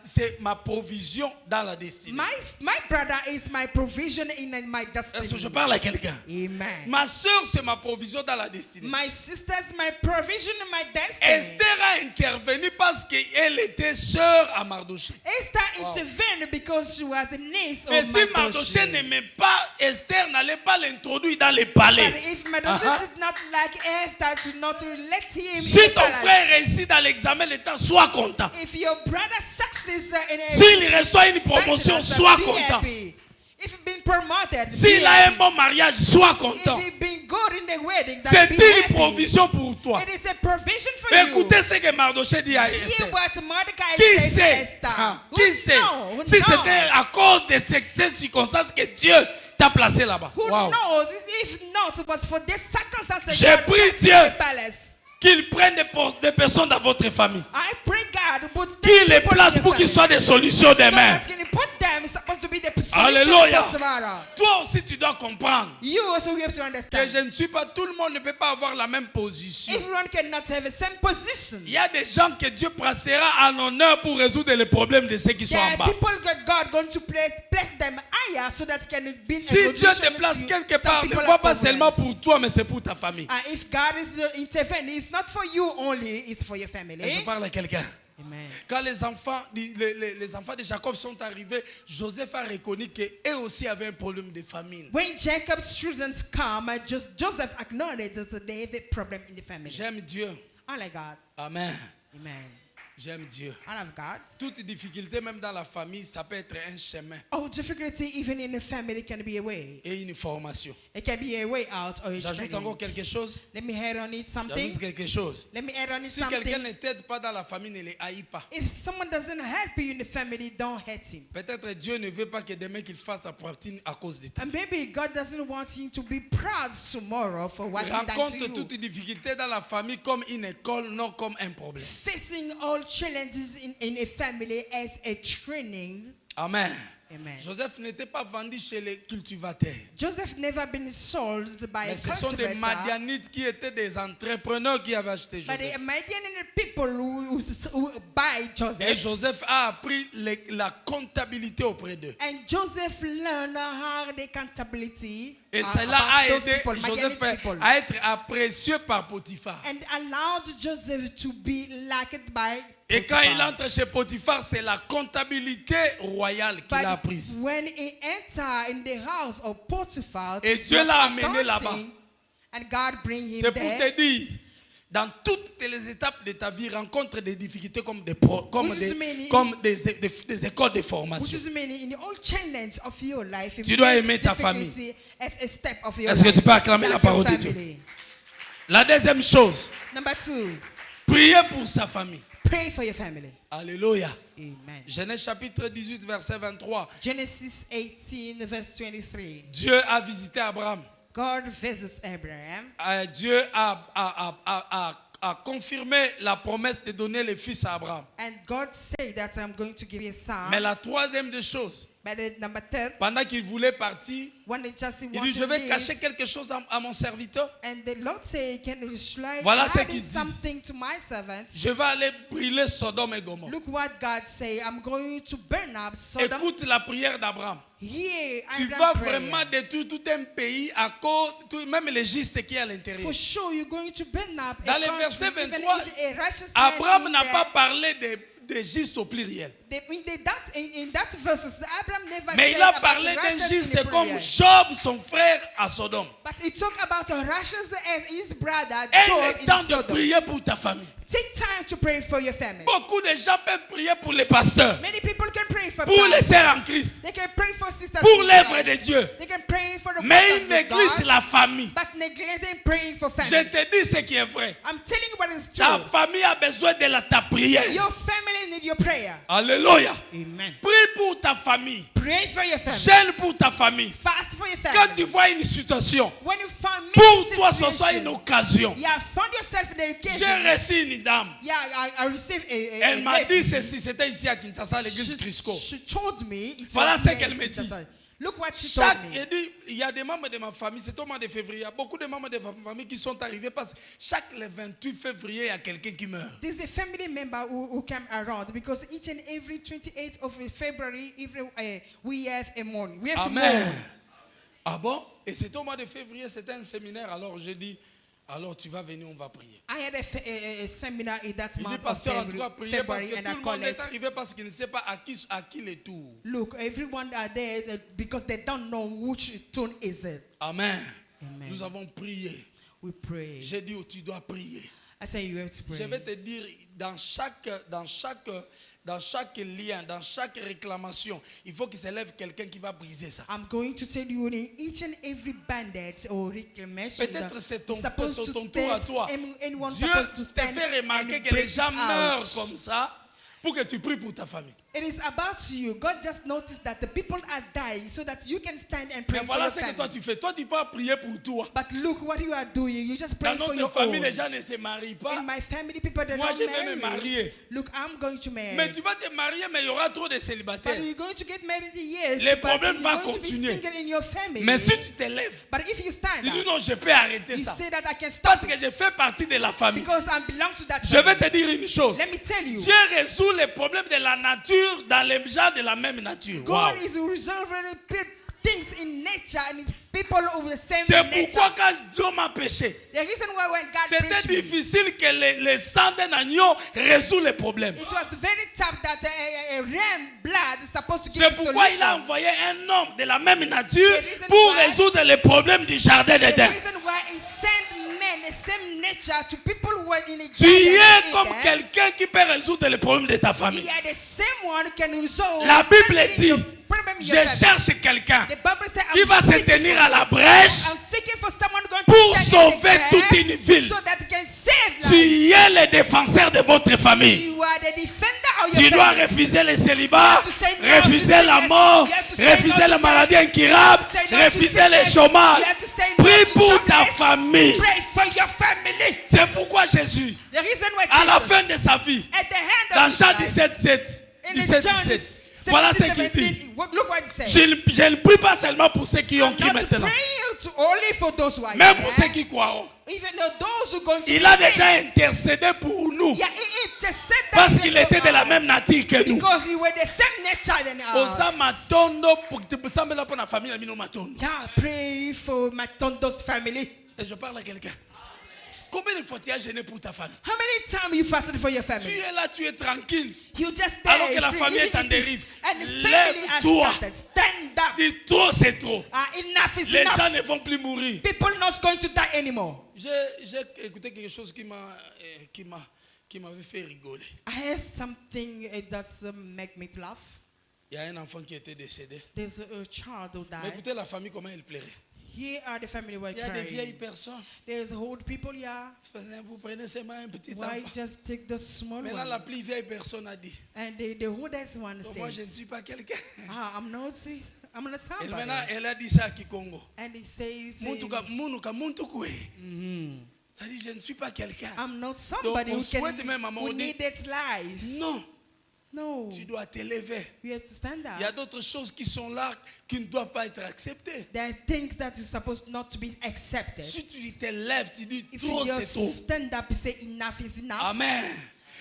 c'est ma provision dans la destinée. My brother is my provision in my Est-ce que je destiny. parle à quelqu'un? Amen. Ma soeur, c'est ma provision dans la destinée. My sister's my provision in my destiny. Esther a intervenu parce qu'elle était sœur à Mardochée. Esther intervened because she was a niece Mais of si Mardochée Mardochée. n'aimait pas, Esther n'allait pas l'introduire dans les palais. But if Mardochée Uh-huh. did not like Esther, to not let him Si in the ton palace. frère réussit dans l'examen l'État, sois content. If your brother succeeds in a S'il reçoit une promotion, bachelor's, sois be content. happy. If you've been promoted, be S'il a un happy. bon mariage, sois content. If you've been good in the wedding, then C'est be une happy. provision pour toi. It is a provision for Écoutez you. ce que Mardochée dit à Hear Esther. what Mordecai Qui says to sait? Esther. Hein? Who Qui sait? knows? Who Si knows? c'était à cause de cette circonstance que Dieu t'a placé là-bas. Who Wow. knows? If not, it was for this circumstance that J'ai God pris placed you Dieu. in the palace. Qu'il prenne des personnes dans votre famille. I pray God would Qu'il les people in place your pour qu'ils family. soient des solutions So demain. that when you put them, it's supposed to be the solution Alléluia. for tomorrow. Toi aussi, tu dois comprendre You also have to que understand. je ne suis pas, tout le monde ne peut pas avoir la même position. Everyone cannot have the same position. Il y a des gens que Dieu placera en honneur pour résoudre les problèmes de ceux qui sont There en are bas. people that God going to place them higher so that can be a Si Dieu solution te place to quelque some part, ne people vois have pas seulement problems. pour toi, mais c'est pour ta famille. If God is intervening, it's not for you only, it's for your family. Et je parle à quelqu'un. Amen. Quand les enfants de Jacob sont arrivés, Joseph a reconnu qu'eux aussi avaient un problème de famine. When Jacob's children come, Joseph acknowledges that they have a problem in the family. J'aime Dieu. I like God. Amen. Amen. J'aime Dieu. I love God. Toute difficulté, même dans la famille, ça peut être un chemin Oh, difficulty even in the family can be a way. et une formation. It can be a way out or a J'ajoute training. encore quelque chose. Let me add on it something. J'ajoute quelque chose. Let me add on it Si quelqu'un something. ne t'aide pas dans la famille, ne les haït pas. If someone doesn't help you in the family, don't hate him. Peut-être Dieu ne veut pas que demain qu'il fasse sa poitrine à cause de toi. And maybe God doesn't want him to be proud tomorrow for what he done to Rencontre you. toute difficulté dans la famille comme une école, non comme un problème. Facing all challenges in a family as a training. Amen. Amen. Joseph n'était pas vendu chez les cultivateurs. Joseph never been sold by Mais a ce sont des cultivator. Madianites qui étaient des entrepreneurs qui avaient acheté But the Joseph. Midian people who buy Et Joseph. Joseph a appris la comptabilité auprès d'eux. And Joseph learned how the accountability Et about cela a those aidé people, Joseph Midianite people. à être apprécié par Potiphar. And allowed Joseph to be liked by Et quand il Potiphar. entre chez Potiphar, c'est la comptabilité royale qu'il a But apprise. when he entered in the house of Potiphar, Et it Dieu was l'a amené accounting, là-bas. and God bring him C'est pour there. te dire, dans toutes les étapes de ta vie, rencontre des difficultés comme des écoles de Which formation. is meaning in all challenge of your life, Tu dois aimer ta difficulty as a step of your Est-ce que life, tu peux acclamer la like parole your de Dieu? family. La deuxième chose, Number 2, prier pour sa famille. pray for your family. Alléluia. Amen. Genèse chapitre 18, verset 23. Genesis 18, verse 23. Dieu a visité Abraham. God visits Abraham. Dieu a confirmé la promesse de donner le fils à Abraham. And God said that I'm going to give you a son. Mais la troisième des choses, But the number 3, pendant qu'il voulait partir, when they just il want dit, to je vais leave, cacher quelque chose à mon serviteur. and the Lord said, should I Voilà ce add qu'il dit. something to my servants? Je vais aller brûler Sodome et Gomorrhe. Look what God say. I'm going to burn up Sodom. Écoute la prière d'Abraham. Here, Tu Abraham vas prayer. vraiment détruire tout un pays à cause, même les justes qui est à l'intérieur. For sure, you're going to burn up Dans a le country, verset even 23, if a righteous Abraham man n'a in pas there. parlé des justes au pluriel. In that verses, Abraham never Mais said il a about parlé righteous d'un in juste the comme plural. Job, son frère, à Sodome. But he talked about a righteous as his brother Et Job il est temps in de Sodom. prier pour ta famille. Take time to pray for your family. Beaucoup de gens peuvent prier pour les pasteurs, Many people can pray for pour les pastors. sœurs en Christ, They can pray for sisters pour in l'œuvre Christ. de Dieu. They can pray for the Mais work ils of négligent God, la famille. but neglecting praying for Je family. te dis ce qui est vrai. I'm telling you what is true. Ta famille a besoin de ta prière. Your family need your prayer. Alléluia. Amen. Prie pour ta famille. Pray for your family. Gêne pour ta famille. Fast for your Quand tu family. vois une situation, When you find pour many toi, ce soit situations, une occasion. you have found yourself in the occasion. J'ai reçu une dame. Yeah, I received a Elle m'a dit lady. ceci, c'était ici à Kinshasa, à l'église Crisco. She told me. it Voilà was ce here qu'elle in me dit. Kinshasa. Look what she Chaque, told me. elle dit, il y a des membres de ma famille, c'est au mois de février, il y a beaucoup de membres de ma famille qui sont arrivés parce que chaque le 28 février, il y a quelqu'un qui meurt. There's a family member who came around because each and every 28th of February, we have a mourn. We have to Amen. mourn. Ah bon? Et c'était au mois de février, c'était un séminaire, alors j'ai dit, alors tu vas venir, on va prier. I had a seminar in that Il dit, month of pasteur, en tout cas, prier parce February, que and tout I le monde called est it. arrivé parce qu'il ne sait pas à qui les tours. Look, everyone are there because they don't know which tune is it. Amen. Amen. Nous avons prié. We pray. J'ai dit, oh, tu dois prier. I say you have to pray. Je vais te dire, dans chaque lien, dans chaque réclamation, il faut qu'il se lève quelqu'un qui va briser ça. I'm going to tell you in each and every bandit or reclamation. Peut-être c'est ton supposed to tour à toi. anyone Dieu supposed to te stand fait remarquer and que les break gens it meurent out. comme ça pour que tu pries pour ta famille. It is about you. God just noticed that the people are dying so that you can stand and pray Mais for voilà your ce que toi family. tu fais. Toi tu peux prier pour toi. But look what you are doing. You just pray Dans for notre your famille, own. les gens ne se marient pas. In my family, people are Moi, not je vais me married. marier. Look, I'm going to marry. Mais tu vas te marier, mais il y aura trop de But célibataires. you're going to get married yes. Les but problèmes you're vont going to be continuer. single in your family. Mais si tu te lèves, But if you stand tu dis up, non, je peux arrêter you ça. say that I can stop Parce que je it. fais partie de la famille. Because I belong to that Je vais family. te dire une chose. Let me tell you. Dieu résout les problèmes de la nature dans les gens de la même nature. God Wow. is resolving things in nature and people of the same C'est nature. pourquoi quand Dieu m'a péché, The reason why when God c'était preached me, difficile que le sang d'un agneau résout les problèmes. it was very tough that a ram blood is supposed to give C'est pourquoi il a solution. envoyé un homme de la même nature The reason pour why- résoudre les problèmes du jardin The d'Éden. reason why he sent men, the same nature, to people who were in a Tu garden es of comme Eden. quelqu'un qui peut résoudre les problèmes de ta famille. He are the same one who can resolve La Bible family- dit, your problem in je your family. cherche quelqu'un The Bible says, qui va se tenir à la brèche I'm seeking for someone going pour to stand in the sauver gap toute une ville. so that he can save Tu lives. es le défenseur de votre famille. You are the defender of Tu your dois family. refuser le célibat, You have to say no to refuser la sickness. mort, You have to say no refuser to la death. maladie You have incurable, to say no to refuser le sickness. chômage. You have to say no Prie to pour ta jobless. famille. Pray for your family. C'est pourquoi Jésus, The reason why à la Jesus, fin de sa vie, at the end dans of his Jean life, 17, 7, in 17, John 17, voilà ce qu'il dit. 17, look what he said. Je ne prie pas seulement pour ceux qui ont I'm cru not maintenant, praying to only for those who are même here. pour ceux qui croiront. Even though those who are going to Il a believe. déjà intercédé pour nous Yeah, he interceded parce qu'il était de la us même nature que nous. because we were the same nature than Oza us. matondo pour te busambela pour la famille la mino matondo. Yeah, pray for my Tondo's family. Et je parle à quelqu'un. Combien de fois tu as gêné pour ta famille? How many times you fasted for your Tu family? es là, tu es tranquille. You just there, Alors que la free, famille living est en in peace, dérive. and the family are Lève-toi. scattered. Stand up. Dis trop, c'est trop. Enough is Les enough. gens ne vont plus mourir. People not going to die anymore. J'ai écouté quelque chose qui m'avait fait rigoler. I heard something that make me laugh. Il y a un enfant qui était décédé. There's a child who Mais died. écoutez la famille comment elle plairait. Here are the family who are Il y a des vieilles crying. personnes. There's old people here. Vous prenez seulement un petit Why enfant. just take the small Maintenant, la one? plus vieille personne a dit. And the oldest one Donc, moi, je ne says, suis pas quelqu'un. I'm not Et somebody. maintenant, elle a dit ça à Kikongo. And he says, Ça dit, je ne suis pas quelqu'un. I'm not somebody on who souhaite même à un can moment who donné- needed life. Non, No, tu dois t'élever. you have to stand Il y a up. d'autres choses qui sont là qui ne doivent pas être acceptées. There are things that you're supposed not to be accepted. Si tu te lèves, tu dis If trop, you c'est just trop. stand up and say enough is enough. Amen.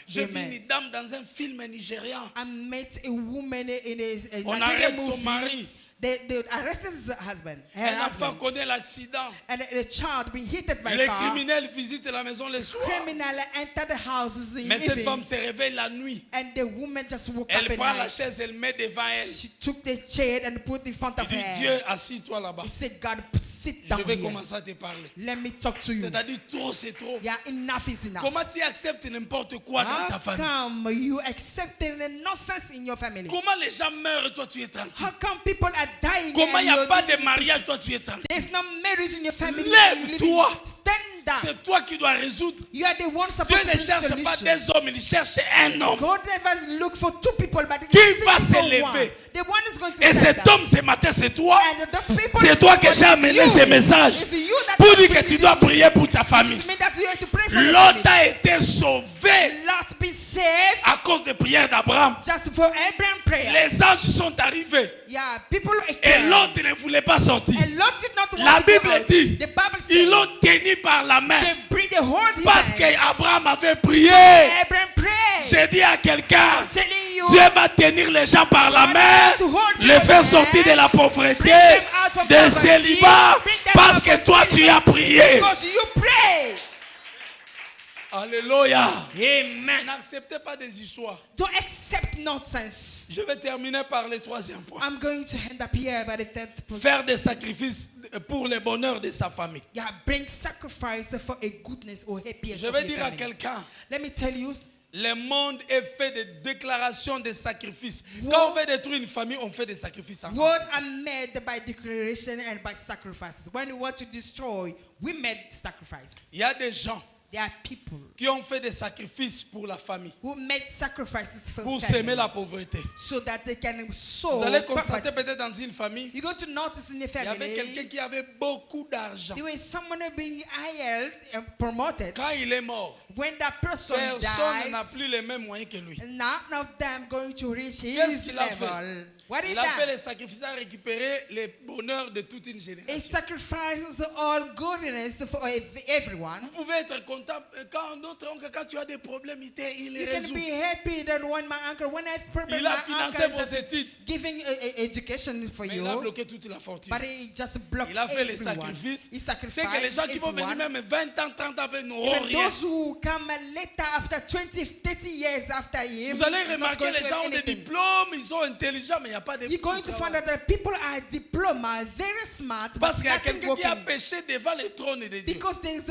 J'ai vu Amen. une dame dans un film nigérian. I met a woman in a On Nigerian arrête son movie. mari. They arrested his husband. Her Un enfant husband. connaît l'accident. And the child being hit by Les car. criminels visitent la maison le soir. Criminal entered the houses in Mais cette evening, femme se réveille la nuit. and the woman just woke Elle up at prend la night. chaise, elle met devant elle. She took the chair and put in front of Il dit, her. Dieu, assis-toi là-bas. He said, God, sit Je down vais here. commencer à te parler. Let me talk to you. C'est-à-dire, trop, c'est trop. Yeah, enough is enough. Comment tu acceptes n'importe quoi dans ta How famille? come you accepting the nonsense in your family? Comment les gens meurent et toi tu es tranquille? How come people are dying? Comment il and n'y a you're pas living de in mariage, peace? toi tu es tranquille? There's no marriage in your family. Lève-toi. Stand up. C'est toi qui dois résoudre. You are the one Dieu supposed to ne bring cherche pas solution. des hommes, il cherche un homme. God never look for two people, but Qui he's va seeking for s'élever? one. The one is going to Et stand cet up. homme ce matin, c'est toi. And those people C'est toi que is j'ai amené you. ces messages It's you that pour will dire que bring tu this dois message. prier pour ta famille. This means that you have to pray for your Lot family. a été sauvé Lot be saved à cause des prières d'Abraham. just for Abraham prayer. Les anges sont arrivés Yeah, people et came. l'autre ne voulait pas sortir. And Lot did not want La to go Bible out. dit, The Bible says ils l'ont tenu par la main they bring the whole parce hands. qu'Abraham avait prié. Abraham prayed. J'ai dit à quelqu'un, Telling you, Dieu va tenir les gens par la God main, is going to hold les them faire by sortir the de la hand, pauvreté, bring them out from de poverty, célibat, bring them parce out que from toi tu as celibacy, prié. because you pray. Alléluia. Amen. N'acceptez pas des histoires. Don't accept nonsense. Je vais terminer par le troisième point. I'm going to end up here by the third point. Faire des sacrifices pour le bonheur de sa famille. Yeah, bring sacrifice for a goodness or happiness. Je of vais your dire à family. quelqu'un, Let me tell you, le monde est fait de déclarations de sacrifices. Wow. Quand on veut détruire une famille, on fait des sacrifices. words are made by declaration and by sacrifices. When we want to destroy, we made sacrifice. Il y a des gens There are people qui ont fait des sacrifices pour la famille, who made sacrifices for pour s'aimer la families, pauvreté. so that they can sow Vous allez constater property. peut-être dans une famille, You're going to notice in the il y avait quelqu'un family, qui avait beaucoup d'argent. there was someone being hired and promoted. Quand il est mort, When that person personne n'a dies, plus les mêmes moyens que lui. none of them going to reach Qu'est-ce his qu'il a fait? level. What is Il a fait that? les sacrifices à récupérer le bonheur de toute une It génération. sacrifices all goodness for everyone. Vous pouvez être content quand notre oncle, quand tu as des problèmes, il You les can résout. be happy that when my uncle, when I problem, Il a my financé uncle vos is études. giving education for Mais il a you, bloqué toute la fortune. but he just blocked Il a fait les everyone. sacrifices. He C'est que les sacrificed gens qui vont venir everyone. même 20 ans, 30 ans après n'auront Even rien. those who come later, after 20, 30 years after him, Vous allez not remarquer, going les to gens have ont des anything. diplômes, ils sont intelligents, mais il n'y a pas de You're going to find out that people are diploma, very smart, Parce but qu'il y a nothing quelqu'un qui a working. péché devant le trône de Dieu. Because there's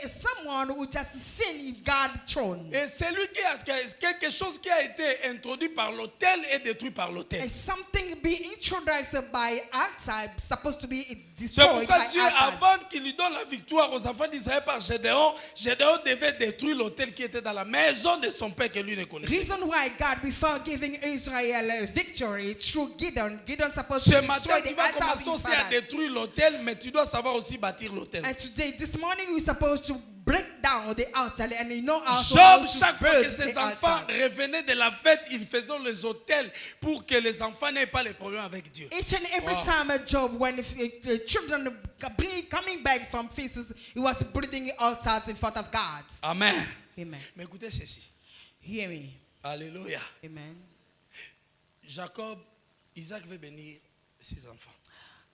someone who just sin in God's throne. Et celui qui a quelque chose qui a été introduit par l'autel est détruit par l'autel. And something be introduced by altar supposed to be C'est destroyed pourquoi by Dieu, altars. avant qu'il lui donne la victoire aux enfants d'Israël par Gédéon, Gédéon devait détruire l'autel qui était dans la maison de son père que lui ne connaissait. Reason why God, before giving Israel a victory through Gideon supposed to Ce destroy matin, tu the vas altar of commencer his aussi à father. détruire l'autel, mais tu dois savoir aussi bâtir l'autel. And today, this morning, we're supposed to break down the altar, and you know also how Job, to chaque fois build que ses the enfants altar. revenaient de la fête, ils faisaient les autels pour que les enfants n'aient pas les problèmes avec Dieu. Each and every Wow. time a Job, when the children coming back from feasts, he was building altars in front of God. Amen. Amen. Mais écoutez ceci. Hear me. Alléluia. Amen. Jacob, Isaac veut bénir ses enfants.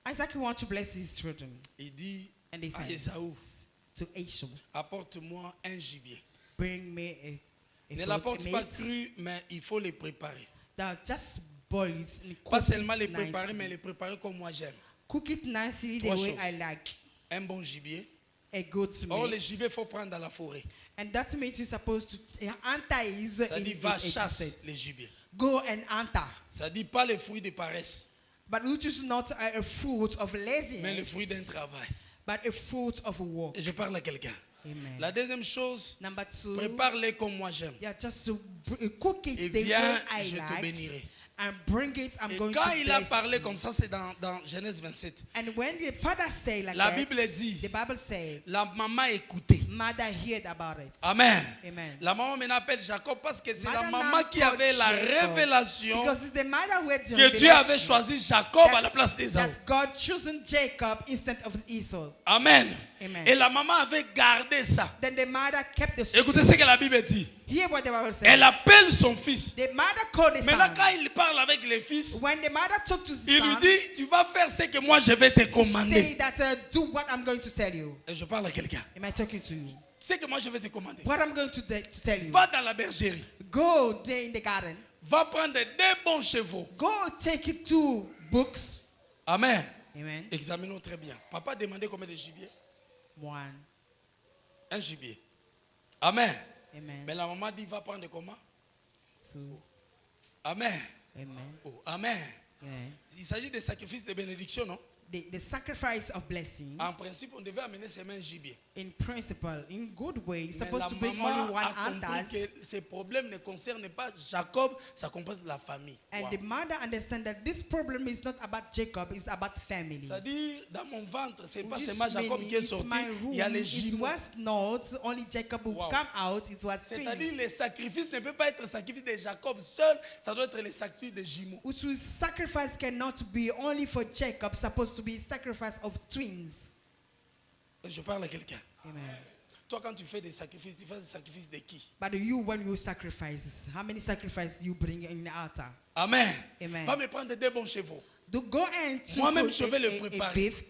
Isaac wants to bless his children. Il dit And he à said Ésaü, to Esau, apporte-moi un gibier. bring me a Ne fruit l'apporte pas meat cru, mais il faut les préparer. that just boils and Pas cook seulement les it préparer, nicely. mais les préparer comme moi j'aime. Cook it nicely the Trois way choses. I like. Un bon gibier. A good Or, le meat. gibier, il faut prendre dans la forêt. And that meat you're supposed to enter is Ça dit, va chasse les gibiers. Go and enter. Ça dit pas les fruits de paresse, But which is not a fruit of laziness, mais le fruit d'un travail. but a fruit of work. Et je parle à quelqu'un. Amen. La deuxième chose, Number two, prépare-les comme moi j'aime. yeah, just to cook it Et the way viens, I je te like, bénirai. and bring it. I'm Et going quand to il a bless parlé you. comme ça, c'est dans Genèse 27. And when the father say like La that, Bible dit, the Bible said, La maman écoutait. mother heard about it. Amen. Amen. La maman maintenant appelle Jacob parce que c'est la Mother maman now qui avait la called Jacob, révélation Because it's the mother who had the que Dieu avait revelation choisi Jacob à la place d'Ésaü. that God chosen Jacob instead of Esau. Amen. Amen. Et la maman avait gardé ça. Then the mother kept the Écoutez ce que la Bible dit. Hear what the Bible says. Elle appelle son fils. The mother called the Maintenant, son. quand il parle avec les fils, When the mother talked to the il lui son, dit, tu vas faire ce que moi je vais te say commander. that do what I'm going to tell you. Et je parle à quelqu'un. Am I talking to you? Ce que moi je vais te commander. What I'm going to tell you. Va dans la bergerie. Go there in the garden. Va prendre des bons chevaux. Go take 2 books. Amen. Amen. Examinons très bien. Papa demandait combien de gibier? 1. Un gibier. Amen. Amen. Mais la maman dit, va prendre comment? 2. Amen. Amen. Oh, amen. Yeah. Il s'agit de sacrifices de bénédiction, non? The sacrifice of blessing, En principe, on devait amener seulement un gibier. in principle, in good way, you're Mais supposed la to bring maman only 1 a compris antas. que ces problèmes ne concernent pas Jacob, ça concerne la famille. And Wow. the mother understand that this problem is not about Jacob, it's about family. C'est-à-dire, dans mon ventre, c'est pas Which seulement Jacob meaning qui est it's sorti, my room. il y a les It jumeaux. was not only Jacob who Wow. come out, it was C'est-à-dire, twins. les sacrifices ne peuvent pas être le sacrifice de Jacob seul, ça doit être le sacrifice de jumeaux. Which was sacrifice cannot be only for Jacob, supposed to be sacrifice of twins. Je parle à quelqu'un. Amen. Toi, quand tu fais des sacrifices, tu fais des sacrifices de qui? But you, when you sacrifice, how many sacrifices you bring in the altar? Amen. Amen. Va me prendre des bons chevaux. To go and to Moi-même, cook je vais le a préparer. beef,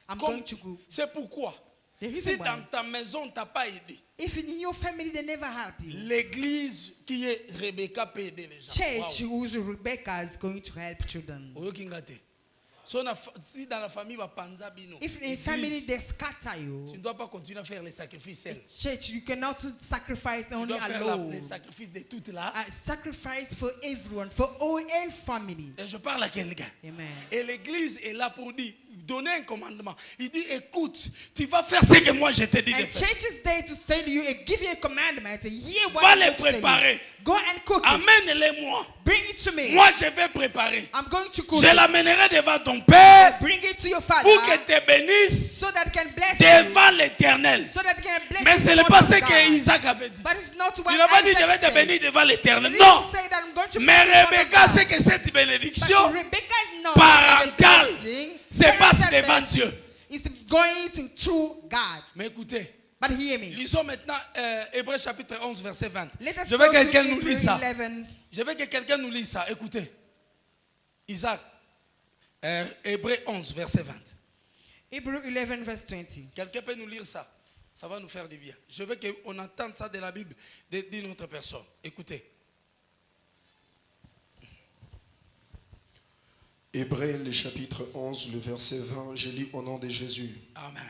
I'm Comme- going to go. C'est pourquoi The reason Si why, dans ta maison, on t'a pas aidé, if in your family they never help you, l'église qui est Rebecca peut aider les gens. church whose Rebecca is going to help children. Wow. Si dans la famille, va panza bino. If in a family they scatter you, Tu ne dois pas continuer à faire les sacrifices seul. church, you cannot sacrifice Tu only dois faire alone. les sacrifices de toutes là. Sacrifice for everyone, for all family. Et je parle à quelqu'un. Amen. Et l'église est là pour dire, donner un commandement. Il dit, écoute, tu vas faire ce que moi je te dis de And faire. church is there to tell you and give you a commandment. Hear what Va I'm les going to tell you. préparer. Go and cook it. Amène-les-moi. Bring it to me. Moi, je vais préparer. I'm going to cook Je it. l'amènerai devant ton père Bring it to your father pour que te bénisse so that it can bless you. devant l'éternel. So that it can bless Mais you. ce n'est before pas ce God. qu'Isaac avait dit. But it's not what Il n'a pas dit, je vais Isaac te said. bénir devant l'éternel. He Non. didn't say that I'm going to Mais bless you before Rebecca God. sait que cette But bénédiction Rebecca is not parentale the blessing. se passe Parental devant blessing Dieu. is going to through God. Mais écoutez, But hear me. lisons maintenant Hébreux chapitre 11, verset 20. Let us Je go veux to que quelqu'un nous Hebrew lise ça. 11. Je veux que quelqu'un nous lise ça. Écoutez. Isaac, Hébreux 11, verset 20. Hebrew 11 verse 20. Quelqu'un peut nous lire ça. Ça va nous faire du bien. Je veux qu'on entende ça de la Bible d'une autre personne. Écoutez. Hébreux, le chapitre 11, le verset 20, je lis au nom de Jésus. Amen.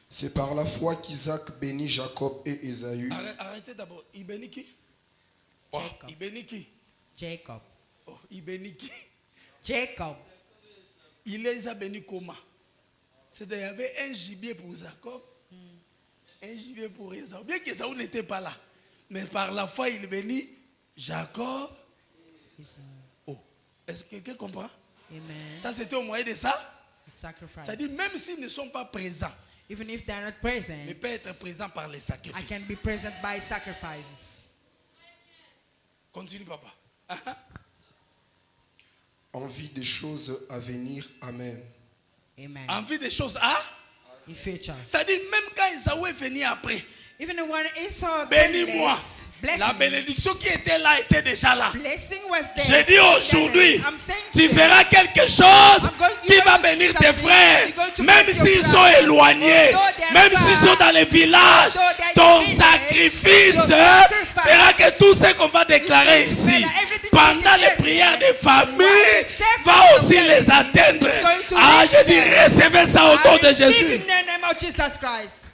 C'est par la foi qu'Isaac bénit Jacob et Ésaü. Arrêtez d'abord. Il bénit qui? Oh, Jacob. il bénit qui? Jacob. Oh, il bénit qui? Jacob. Il les a bénis comment? C'est-à-dire qu'il y avait un gibier pour Jacob, un gibier pour Ésaü. Bien qu'Ésaü n'était pas là. Mais par la foi, il bénit Jacob. Oh, est-ce que quelqu'un comprend? Amen. Ça, c'était au moyen de ça. Sacrifice. C'est-à-dire, même s'ils ne sont pas présents, Even if they're not present, mais peut être présents par les I sacrifices. can be present by sacrifices. Continue, papa. Envie des choses à venir. Amen. Amen. Envie des choses à. In future. C'est-à-dire, même quand Ésaü est venu après, Even when Esau bénis-moi. bless La me. bénédiction qui était là était déjà là. Blessing was there. J'ai dit aujourd'hui, I'm saying tu today, feras quelque chose I'm going- qui you're va going to bénir see tes something. frères, You're going to même bless your s'ils sont brothers. éloignés, Although they are même far, s'ils sont dans les villages. although they are in Ton the village, sacrifice your sacrifice fera que tout ce qu'on va déclarer is going to ici, say that everything pendant we declare les prières here, des familles, while the service va of aussi family les atteindre. is going to Ah, reach je dis, them. recevez ça au I nom de receive Jésus. in the name of Jesus Christ.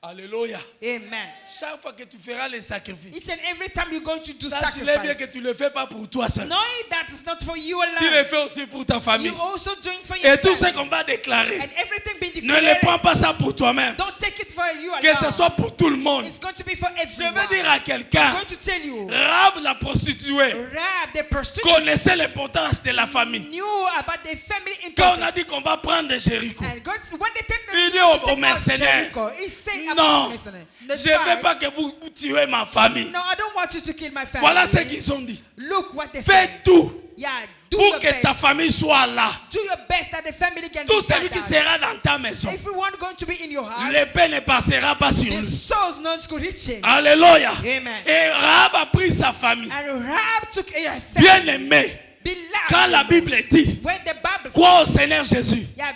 Alléluia. Amen. Chaque fois que tu feras les sacrifices, Each and every time you're going to do sache bien que sacrifice, tu ne le fais pas pour toi seul. knowing that it's not for you Tu le alone, fais aussi pour ta famille. you also do it for your Et tout ce family. qu'on va déclarer, And everything being ne declared, ne prends pas ça pour toi-même. don't take it for you Que ce alone. soit pour tout le monde. It's going to be for Je everyone. veux dire à I'm quelqu'un, going to tell you, Rahab la prostituée Rahab, the prostitute, connaissait l'importance de la famille. knew about the family Quand on a importance. dit qu'on va prendre Jéricho, And God, when they tell il dit them to aux take out mercenaires, Jericho, he said non, about mercenaries, je the ne veux spies, pas que vous tuez ma famille. no, I don't want you to kill my family. Voilà ce qu'ils ont dit. Look what they Fais said. tout Yeah, do pour your que ta best. famille soit là. Do your best that the family can Tout be celui qui gathered. sera dans ta maison, Everyone going to be in your house. l'épée ne passera pas sur The lui. souls not to reach him. Alléluia. Amen. Et Rahab a pris sa famille. And Rahab took a Bien family. aimé. Beloved. Quand la Bible dit, When the Bible crois au Seigneur Jésus, yeah,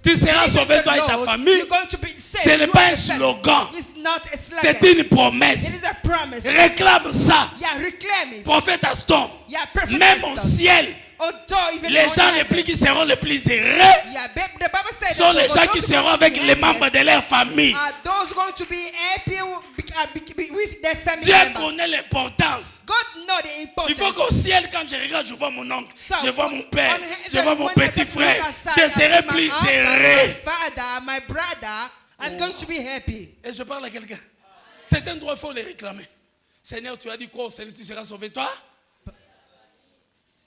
tu seras believe in sauvé the toi et ta Lord, famille. you're going to be saved. Ce n'est You pas and un the family. slogan. It's not a slogan. C'est une It promesse. is a promise. Réclame ça. Yeah, reclaim it. Prophète Aston, Yeah, perfect même au wisdom. ciel, Although even les on gens les heaven, plus qui seront les plus heureux yeah, the Bible said sont that les for gens those qui who seront want to avec be les membres happiest de leur famille. are those going to be happy with their family Dieu members. connaît l'importance. God know the importance. Il faut qu'au ciel, quand je regarde, je vois mon oncle, So, je vois mon père, on heaven, je vois mon when I petit just look frère. outside, Je I serai see my plus uncle, heureux. my father, my brother, I'm going to be happy. Et je parle à quelqu'un. Certains droits, il faut les réclamer. Seigneur, tu as dit quoi au Seigneur, tu seras sauvé, toi?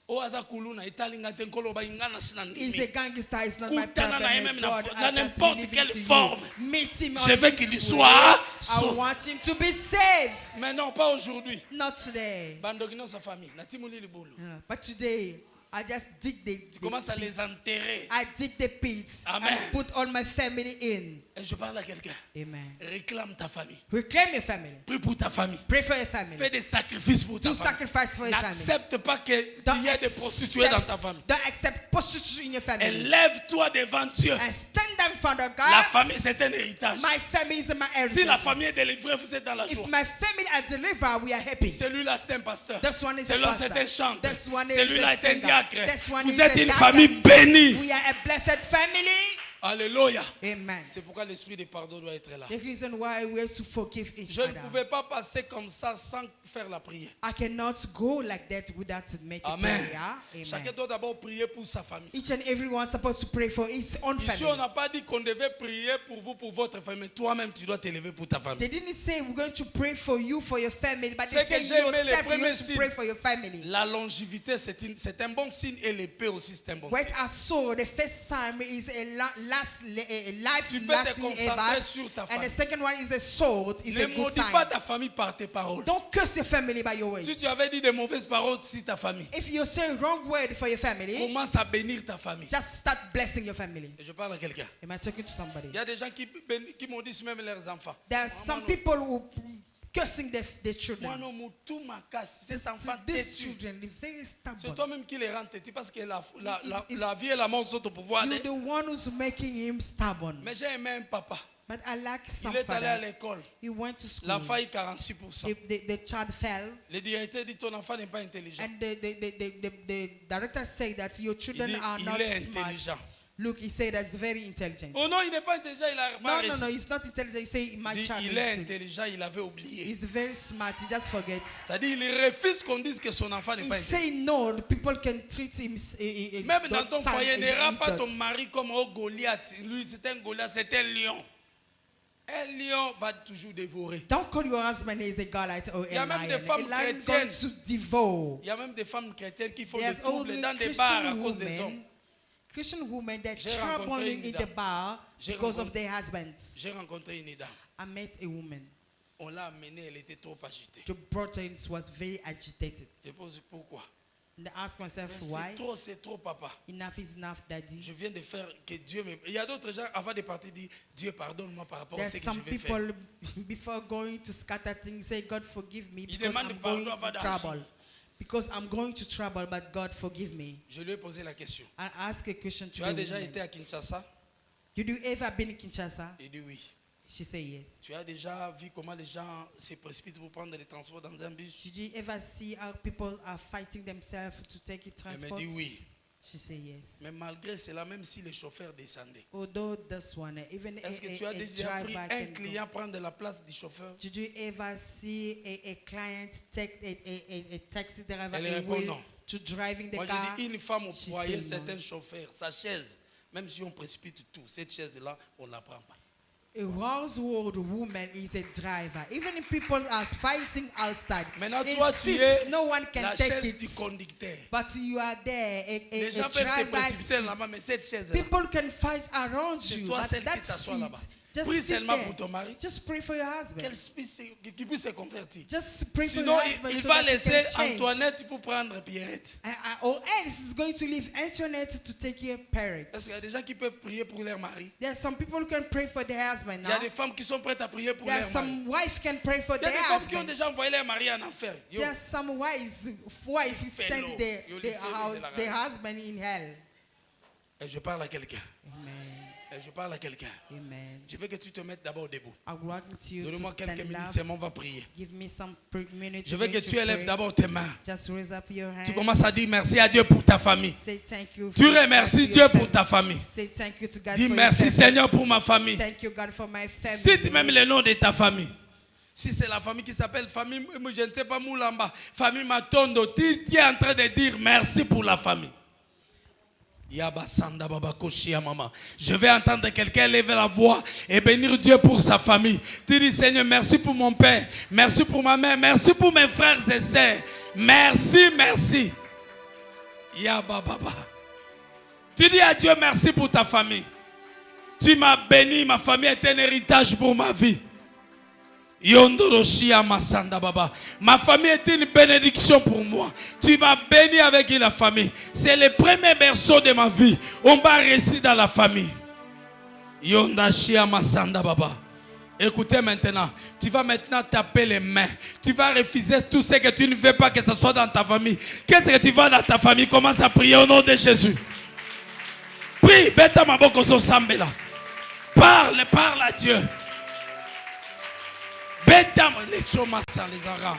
He's a gangster, it's not my Kutana na yeye problem. même God, dans I just n'importe believe quelle into forme. you. Meet him Je on veux his qu'il way. soit I sauvé. want him to be saved. Mais non, pas aujourd'hui. Not today. Bandogino sa famille. Na timuli libulu. Yeah, but today, I just dig Tu commences à les enterrer. I dig the pits. Amen. And put all my family in. Et je parle à quelqu'un. Amen. Réclame ta famille. Reclaim your family. Prie pour ta famille. Pray for your family. Fais des sacrifices pour ta Do famille. sacrifice for your family. N'accepte pas qu'il y ait des prostituées dans ta famille. Don't accept prostitution in your family. Élève-toi devant Dieu. And stand up in front of God. La famille, c'est un héritage. My family is my heritage. Si la famille est délivrée, vous êtes dans la If joie. my family are delivered, we are happy. Celui-là, c'est un pasteur. This one is a Celui-là, pastor. c'est un chanteur. This one is Celui-là a est un singer. diacre. This one Vous is êtes a une diacon. famille bénie. We are a blessed family. Alléluia. Amen. C'est pourquoi l'esprit de pardon doit être là. The reason why we have to forgive each Je ne other. pouvais pas passer comme ça sans faire la prière. I cannot go like that without making Amen. prayer. Chacun Amen. doit d'abord prier pour sa famille. Each and everyone supposed to pray for his own Ici, on family. n'a pas dit qu'on devait prier pour vous, pour votre famille. Mais toi-même, tu dois t'élever pour ta famille. They didn't say we're going to pray for you, for your family, but they C'est say que j'ai aimé les yourself, premiers you have to signes. pray for your family. La longévité, c'est un bon signe. Et l'épée aussi, c'est un bon What signe. I saw, the first time is a life Tu peux te lasting concentrer ever, sur ta and famille. the second one is a sword, is Ne a good maudis pas sign. ta famille par tes paroles. Don't curse your family by your Si words. tu avais dit de mauvaises paroles sur ta famille, If you say wrong word for your family, commence à bénir ta famille. just start blessing your family. Et je parle à quelqu'un. Am I talking to somebody? Il y a des gens qui maudissent même leurs enfants. There are some people who cursing their Moi, children. non, mon tout ma casse. Ces enfants These têtus. children, they're very C'est stubborn. toi-même qui les rends têtus parce que la vie et la mort sont au pouvoir. You're the one who's making him stubborn. Mais j'ai aimé un papa. But I like some Il est allé à father. l'école. He went to school. L'enfant est 46%. The child fell. Le directeur dit ton enfant n'est pas intelligent. And the director said that your children Il dit, are il not est smart. intelligent. Look, he said that's very intelligent. Oh non, il n'est pas intelligent, il a pas No, réussi. he's not intelligent. He said my Il dit, child il est is intelligent, il avait oublié. he's very smart. He just forgets. C'est-à-dire, il refuse qu'on dise que son enfant n'est He pas intelligent. say no. The people can treat him. Même dans ton foyer, ne rends pas ton mari comme un Goliath. Lui, c'est un Goliath, c'est un lion. Un lion va toujours dévorer. Don't call your husband is a Goliath or Il y a a même des lion. femmes A lion going chrétiennes. to devour. Il y a même des femmes chrétiennes qui font There's des troubles only dans des bars à Christian cause des hommes. women that J'ai rencontré troubling une in dame. the bar J'ai because of rencontré- their husbands. J'ai rencontré une dame. I met a woman. On l'a amenée, elle était trop agitée. The brought her in, was very agitated. Je pose pourquoi. And I asked myself Mais why. c'est trop, papa. Enough is enough, Daddy. Je viens de faire que Dieu me. Il y a d'autres gens, avant de partir, disent Dieu, pardonne-moi par rapport à There's ce que some je vais faire. people before going to scatter things say, God forgive me Il because demande I'm pardon going avant to d'agir. trouble. Because I'm going to trouble, but God forgive me. Je lui ai posé la question. I asked a question Tu to as the déjà woman. été à Kinshasa? Did you ever been in Kinshasa? Il dit oui. She said yes. Tu as déjà vu comment les gens se précipitent pour prendre les transports dans un bus? Did you ever see how people are fighting themselves to take a Elle me transport? dit oui. She said yes. Mais malgré cela, même si les chauffeurs descendaient, Although this one, even est-ce que tu a as déjà pris driver un can go. client prendre la place du chauffeur? Did you ever see a client take a taxi driver Elle a répond way non. to driving the Moi, car? je dis une femme au She foyer, said c'est no. un chauffeur. Sa chaise, même si on précipite tout, cette chaise-là, on ne la prend pas. A household woman is a driver. Even if people are fighting outside, Maintenant, in toi, tu seats, es no one can la take chaise du it. conducteur. But you are there, Les gens a peuvent se driver précipiter seat. là-bas, mais cette chaise-là, People can fight around c'est you, toi but celle qui that t'assois seat, là-bas. just Prie sit seulement there. pour ton mari, Just pray for your husband. qu'il puisse se convertir. Just pray for Sinon, your husband il so va that he laisser can change. Antoinette pour prendre Pierrette. Or else he's going to leave Antoinette to take care of parents. Parce qu'il y a des gens qui peuvent prier pour leur mari. There are some people who can pray for their husband Il y a now. des femmes qui sont prêtes à prier pour There are leur mari. some wife can pray for Il y a their des femmes qui ont husband. déjà envoyé leur mari en enfer. Yo. There are some wives who send Yo, les their husband in hell. Et je parle à quelqu'un. Amen. Et je parle à quelqu'un. Amen. Je veux que tu te mettes d'abord debout. I want you to Donne-moi quelques stand minutes up. seulement, on va prier. Give me some minutes. Je veux que to tu élèves pray. d'abord tes mains. Just raise up your hands. Tu commences à dire merci à Dieu pour ta famille. Say thank you. Tu for remercies your Dieu family. pour ta famille. Say thank you to God Dis for merci your family. Seigneur pour ma famille. Thank you God for my family. Cite même le nom de ta famille. Si c'est la famille qui s'appelle famille, je ne sais pas, Moulamba, famille Matondo, tu es en train de dire merci pour la famille. Yabasanda Baba Koshia Mama. Je vais entendre quelqu'un lever la voix et bénir Dieu pour sa famille. Tu dis Seigneur, merci pour mon père, merci pour ma mère, merci pour mes frères et sœurs. Merci, merci. Yababa. Tu dis à Dieu merci pour ta famille. Tu m'as béni, ma famille est un héritage pour ma vie. Yondoroshia Masanda Baba. Ma famille est une bénédiction pour moi. Tu m'as béni avec la famille. C'est le premier berceau de ma vie. On va rester dans la famille. Yondashia Masanda Baba. Écoutez maintenant, tu vas maintenant taper les mains. Tu vas refuser tout ce que tu ne veux pas que ce soit dans ta famille. Qu'est-ce que tu vas dans ta famille? Commence à prier au nom de Jésus. Prie, beta maboko so sambela. Parle à Dieu. Beta les chomas les arabes.